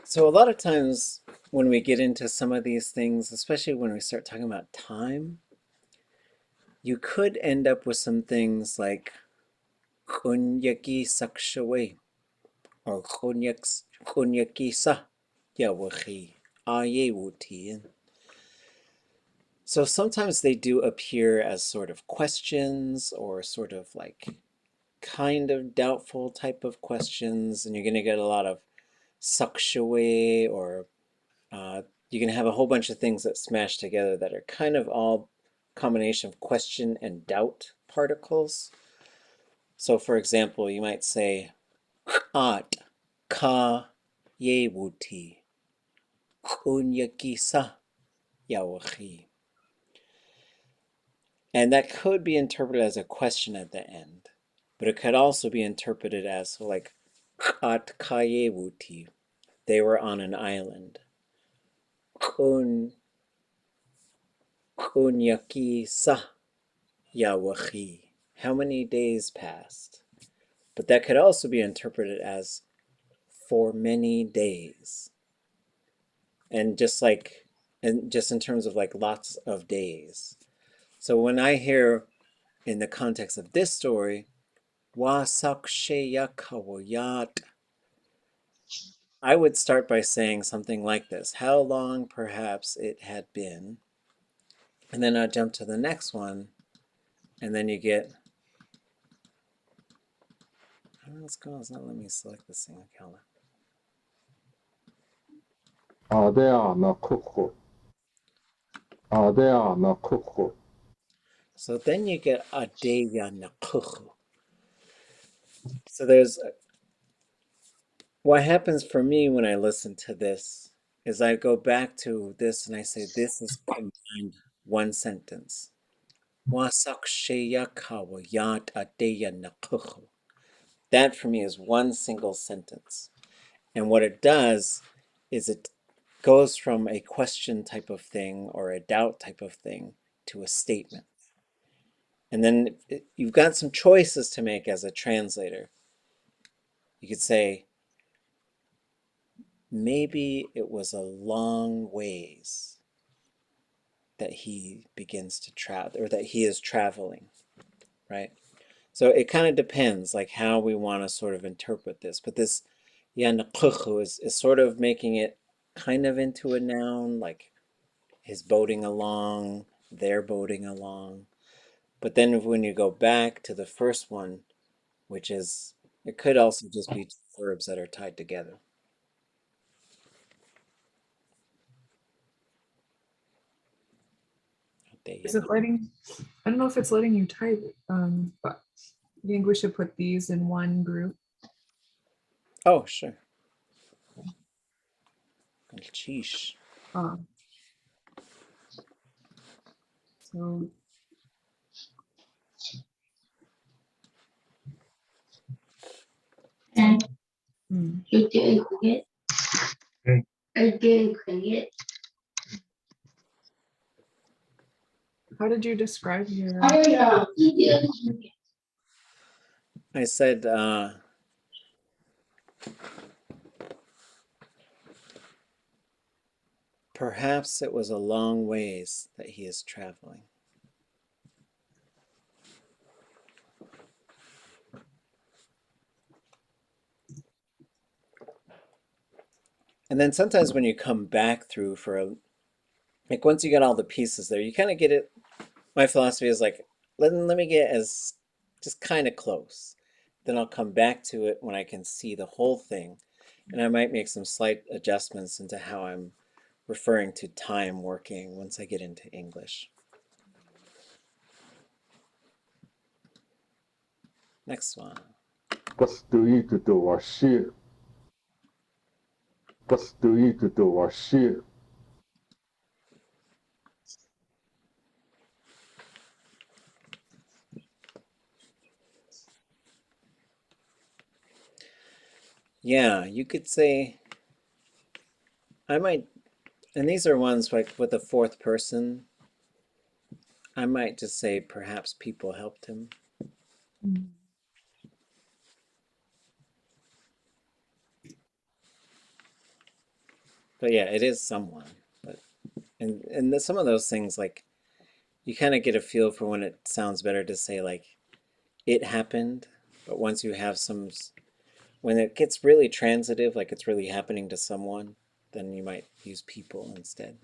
So a lot of times when we get into some of these things, especially when we start talking about time, you could end up with some things like kunyaki sakshawe or kunyaki sa yawachi ayewuti. So sometimes they do appear as sort of questions or sort of like kind of doubtful type of questions, and you're going to get a lot of sakshawe, or you're going to have a whole bunch of things that smash together that are kind of all combination of question and doubt particles. So for example, you might say at ka yewuti kunyaki sa yawachi. And that could be interpreted as a question at the end, but it could also be interpreted as like at ka yewuti, they were on an island. Kunyaki sa yawachi, how many days passed? But that could also be interpreted as for many days. And just in terms of like lots of days. So when I hear in the context of this story, wasaksheya kawayat, I would start by saying something like this: how long perhaps it had been. And then I'll jump to the next one, and then you get, I don't know what's going on, it's not letting me select this thing. Okay, hold on. Adea na kuku. Adea na kuku. So then you get adeya nakuchu. So there's, what happens for me when I listen to this is I go back to this and I say, this is combined one sentence. Wasaksheya kawayat adeya nakuchu. That for me is one single sentence. And what it does is it goes from a question type of thing or a doubt type of thing to a statement. And then you've got some choices to make as a translator. You could say, maybe it was a long ways that he begins to travel, or that he is traveling, right? So it kind of depends like how we want to sort of interpret this. But this yanakukhu is sort of making it kind of into a noun, like his boating along, they're boating along. But then when you go back to the first one, which is, it could also just be two verbs that are tied together. Is it letting, I don't know if it's letting you type, but I think we should put these in one group. Oh, sure. Sheesh. So You didn't quit. I didn't quit. how did you describe your? I said, perhaps it was a long ways that he is traveling. And then sometimes when you come back through for a, like once you get all the pieces there, you kind of get it. My philosophy is like, let me get as just kind of close. Then I'll come back to it when I can see the whole thing. And I might make some slight adjustments into how I'm referring to time working once I get into English. Next one. Ǩustín Kuts'een. Ǩustín Kuts'een. Yeah, you could say, I might, and these are ones like with the fourth person, I might just say perhaps people helped him. But yeah, it is someone. But and some of those things, like, you kind of get a feel for when it sounds better to say like, it happened. But once you have some, when it gets really transitive, like it's really happening to someone, then you might use people instead.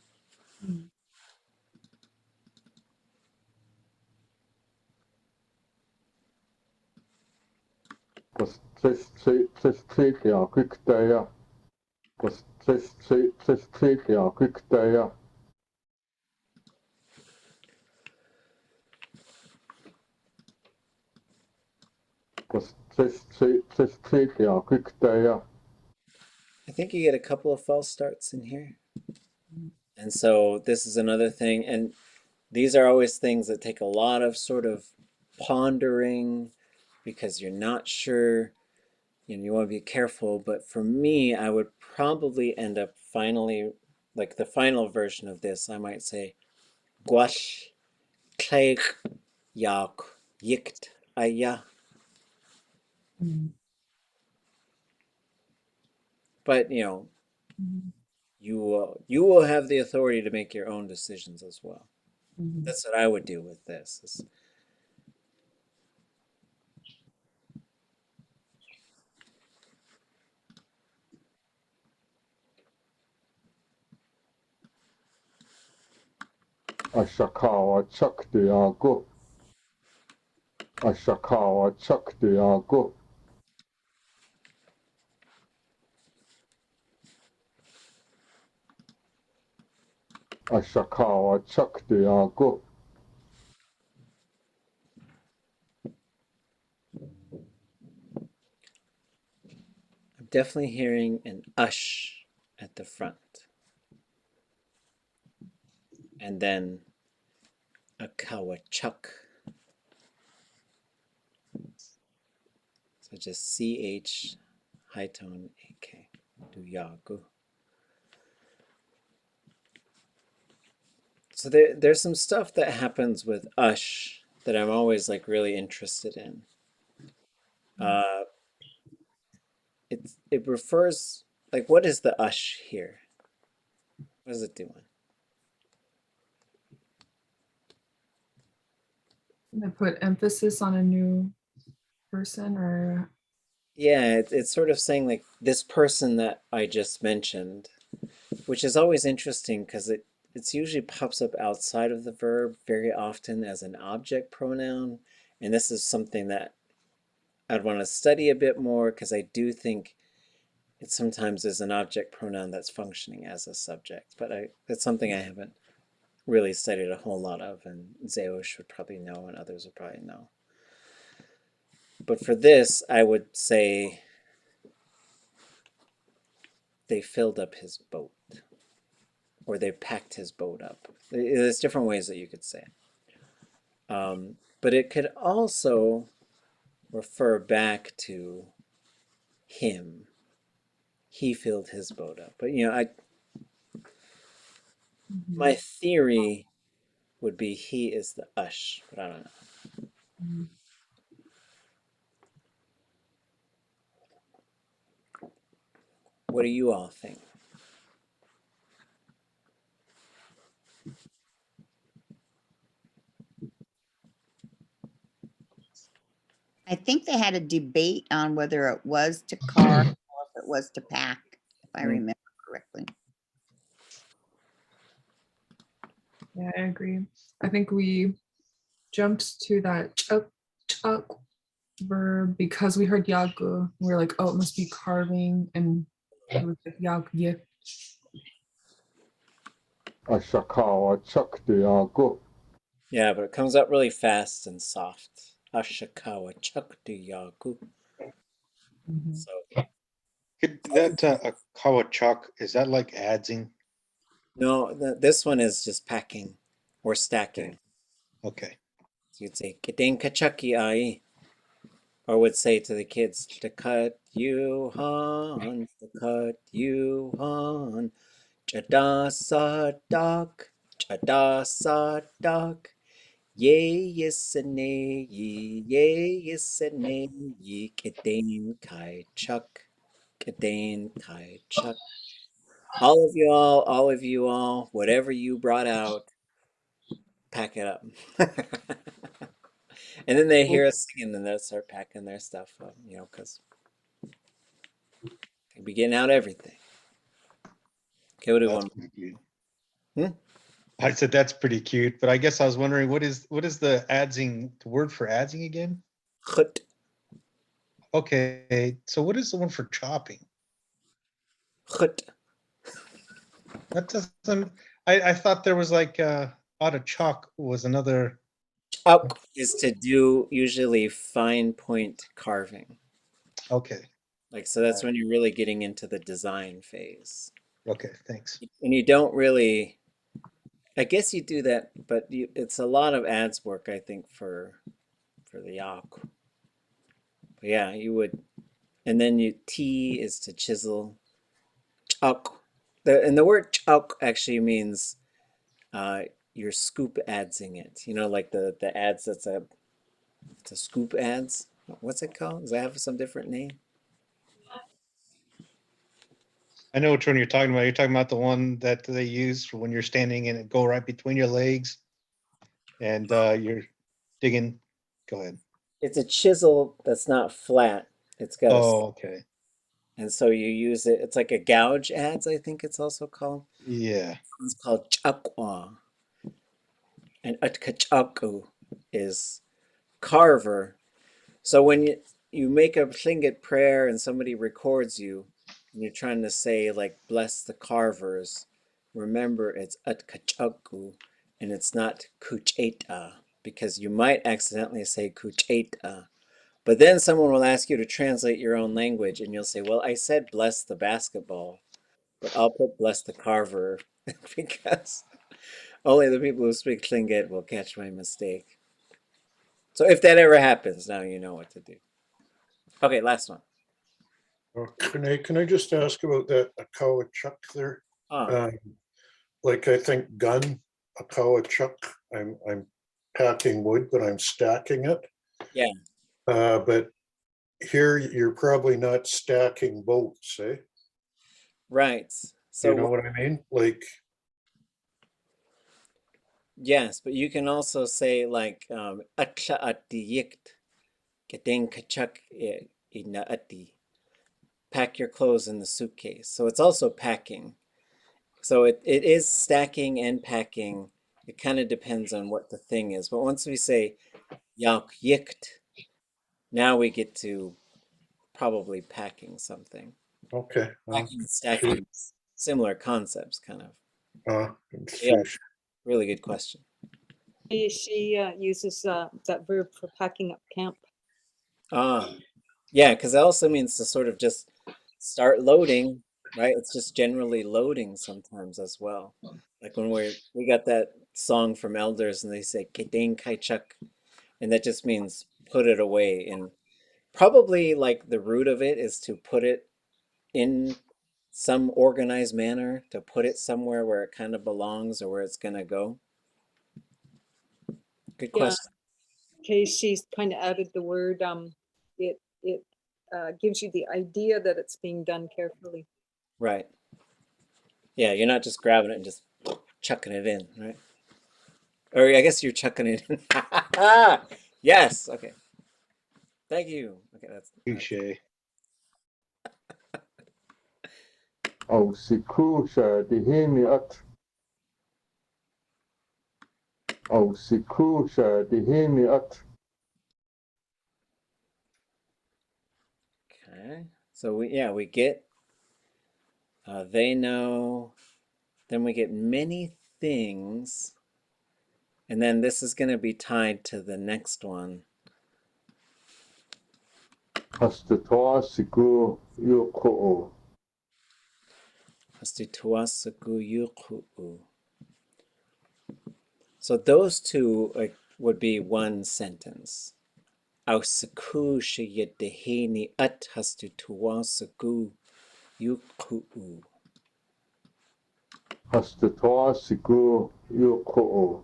Ǩustín Kuts'een. Ǩustín Kuts'een. Ǩustín Kuts'een. I think you get a couple of false starts in here. And so this is another thing. And these are always things that take a lot of sort of pondering because you're not sure and you want to be careful. But for me, I would probably end up finally, like the final version of this, I might say, Gwash Kleig Yak Yikt Aya. But, you know, you will have the authority to make your own decisions as well. That's what I would do with this. Ashakawa Chakdiago. Ashakawa Chakdiago. Ashakawa Chakdiago. I'm definitely hearing an ush at the front. And then a kawachuk. So just CH, high tone, AK, duyagu. So there's some stuff that happens with ush that I'm always like really interested in. It refers, like, what is the ush here? What is it doing? They put emphasis on a new person or Yeah, it's sort of saying like this person that I just mentioned, which is always interesting because it's usually pops up outside of the verb very often as an object pronoun. And this is something that I'd want to study a bit more because I do think it sometimes is an object pronoun that's functioning as a subject. But it's something I haven't really studied a whole lot of, and Zeosh would probably know and others would probably know. But for this, I would say they filled up his boat, or they packed his boat up. There's different ways that you could say it. But it could also refer back to him. He filled his boat up. But, you know, my theory would be he is the ush, but I don't know. What do you all think? I think they had a debate on whether it was to carve or if it was to pack, if I remember correctly. Yeah, I agree. I think we jumped to that chuk verb because we heard yagu. We were like, oh, it must be carving, and it was like yag yik. Ashakawa chakdiago. Yeah, but it comes up really fast and soft. Ashakawa chakdiyagu. So That kawachak, is that like adzing? no, this one is just packing or stacking. Okay. So you'd say "Kedeng kachaki ai," or would say to the kids, "To cut you han, to cut you han, chada sadak, ye yisane ye kedeng kai chuck, kedeng kai chuck." All of you all, whatever you brought out, pack it up. And then they hear us singing, and they'll start packing their stuff up, because they'll be getting out everything. Okay, we'll do one more. I said that's pretty cute, but I guess I was wondering what is the word for adzing again? Chut. Okay, so what is the one for chopping? Chut. That doesn't. I thought there was like chalk was another. Chuk is to do usually fine point carving. Okay. So that's when you're really getting into the design phase. Okay, thanks. And you don't really, I guess you do that, but it's a lot of ads work, I think, for the yak. But yeah, you would, and then T is to chisel. Chuk. And the word chuk actually means you're scoop adsing it. Like the ads it's a scoop ads. What's it called? Does that have some different name? I know which one you're talking about. You're talking about the one that they use for when you're standing and it go right between your legs, and you're digging. Go ahead. It's a chisel that's not flat. It's got okay. And so you use it. It's like a gouge ads, I think it's also called. Yeah. It's called chakwa. And utkachaku is carver. So when you make a Tlingit prayer and somebody records you, and you're trying to say, like, bless the carvers, remember it's utkachaku, and it's not kucheta, because you might accidentally say kucheta. But then someone will ask you to translate your own language, and you'll say, well, I said bless the basketball, but I'll put bless the carver, because only the people who speak Tlingit will catch my mistake. So if that ever happens, now you know what to do. Okay, last one. Can I just ask about that Akawa chuck there? Like I think gun, Akawa chuck, I'm packing wood, but I'm stacking it. Yeah. But here you're probably not stacking boats, eh? Right. So you know what I mean? Like, yes, but you can also say like atla atiyikt kedeng kachak ina ati. Pack your clothes in the suitcase. So it's also packing. So it is stacking and packing. It kind of depends on what the thing is. But once we say yak yikt, now we get to probably packing something. okay. Packing and stacking, similar concepts, kind of. It's Yeah, really good question. She uses that verb for packing up camp. Yeah, because it also means to sort of just start loading, right? It's just generally loading sometimes as well. Like when we got that song from elders and they say "Kedeng kaichak," and that just means put it away. And probably like the root of it is to put it in some organized manner, to put it somewhere where it kind of belongs or where it's gonna go. Good question. Okay, she's kind of added the word. It gives you the idea that it's being done carefully. Right. Yeah, you're not just grabbing it and just chucking it in, right? Or I guess you're chucking it in. Yes, okay. Thank you. Okay, that's Touche. أو سكوشا دهيني أت أو سكوشا دهيني أت. okay. So we get they know. Then we get many things, and then this is going to be tied to the next one. Hastatoa siku yuko'o. So those two would be one sentence. Ausaku sheyedeheni at hastutuasaku yuku'u. Hastatoa siku yuko'o.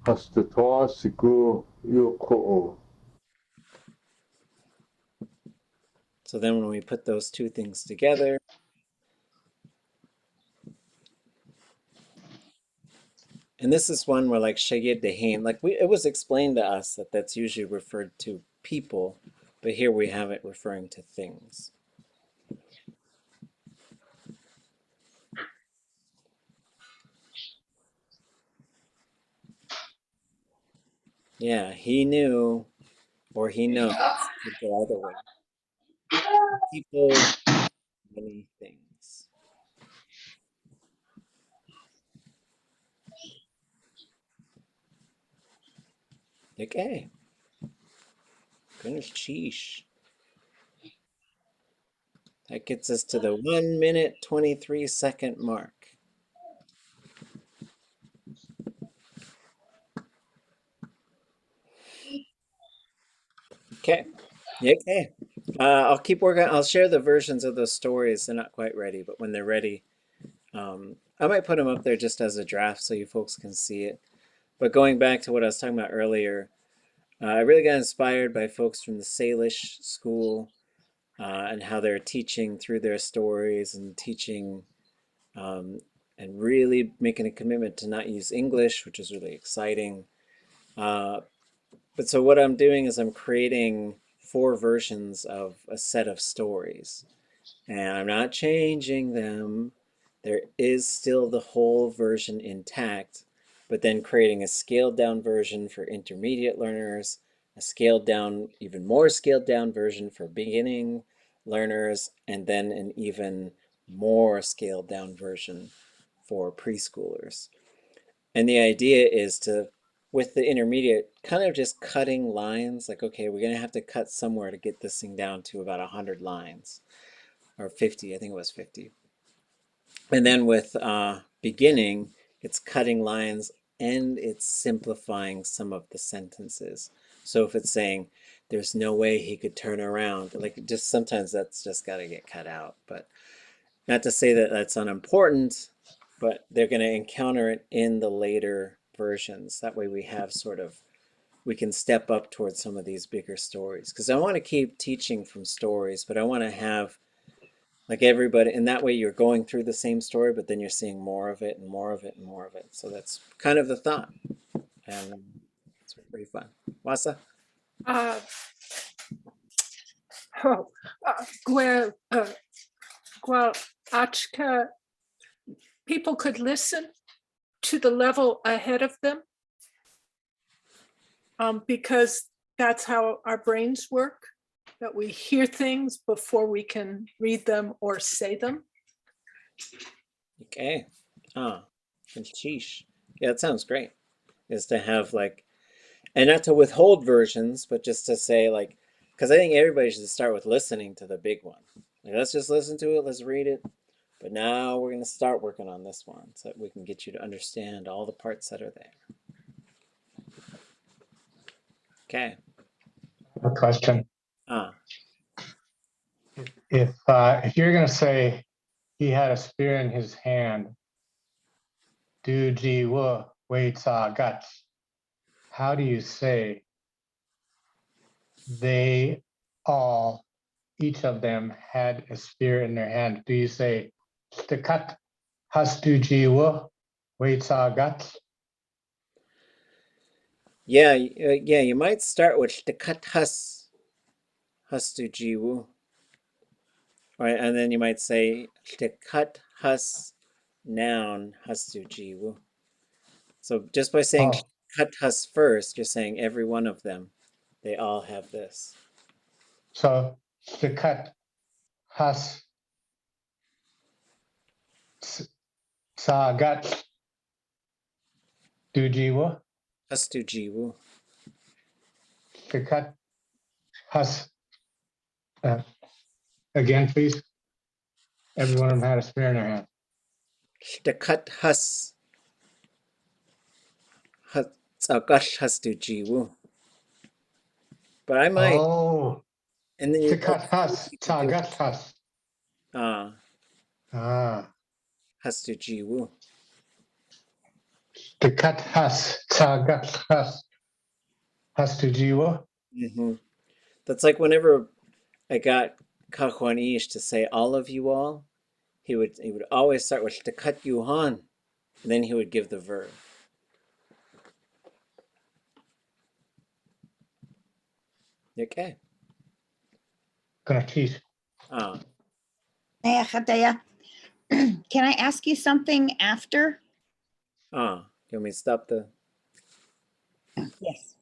Hastatoa siku yuko'o. So then when we put those two things together, and this is one where like sheyed dehin, like it was explained to us that that's usually referred to people, but here we have it referring to things. Yeah, he knew, or he knows. Could go either way. People, many things. Like, hey, goodness, sheesh. That gets us to the 1 minute, 23 second mark. Okay. Okay. I'll keep working. I'll share the versions of those stories. They're not quite ready, but when they're ready, I might put them up there just as a draft so you folks can see it. But going back to what I was talking about earlier, I really got inspired by folks from the Salish school and how they're teaching through their stories and teaching and really making a commitment to not use English, which is really exciting. But so what I'm doing is I'm creating 4 versions of a set of stories, and I'm not changing them. There is still the whole version intact, but then creating a scaled down version for intermediate learners, a scaled down, even more scaled down version for beginning learners, and then an even more scaled down version for preschoolers. And the idea is to, with the intermediate, kind of just cutting lines, like, okay, we're going to have to cut somewhere to get this thing down to about 100 lines, or 50, I think it was 50. And then with beginning, it's cutting lines and it's simplifying some of the sentences. So if it's saying, there's no way he could turn around, like just sometimes that's just got to get cut out. But not to say that that's unimportant, but they're going to encounter it in the later versions. That way we have sort of, we can step up towards some of these bigger stories. Because I want to keep teaching from stories, but I want to have like everybody, and that way you're going through the same story, but then you're seeing more of it and more of it and more of it. So that's kind of the thought. And it's pretty fun. Wasa? Achka, people could listen to the level ahead of them because that's how our brains work, that we hear things before we can read them or say them. Okay. Sheesh. Yeah, that sounds great. Is to have like, and not to withhold versions, but just to say like, because I think everybody should start with listening to the big one. Like, let's just listen to it, let's read it. But now we're going to start working on this one so that we can get you to understand all the parts that are there. Okay. A question. If you're going to say he had a spear in his hand, du ji wo wei ca guts, how do you say they all, each of them had a spear in their hand? Do you say stakat has du ji wo wei ca guts? Yeah, you might start with stakathas hastu jiwu. Right, and then you might say shtikat has noun hastu jiwu. So just by saying cut has first, you're saying every one of them, they all have this. So the cut has sagat dujiwa. Hastu jiwu. The cut has again, please. Every one of them had a spear in their hand. Shtikat has tsagash hastu jiwu. But I might. Oh. And then you Tikat has sagat has. Hastu jiwu. The cut has sagat has to jiwa. That's like whenever I got Kahuanish to say all of you all, he would always start with shtikat yuhan, and then he would give the verb. Okay. Gonna teach. Can I ask you something after? You want me to stop the? Yes.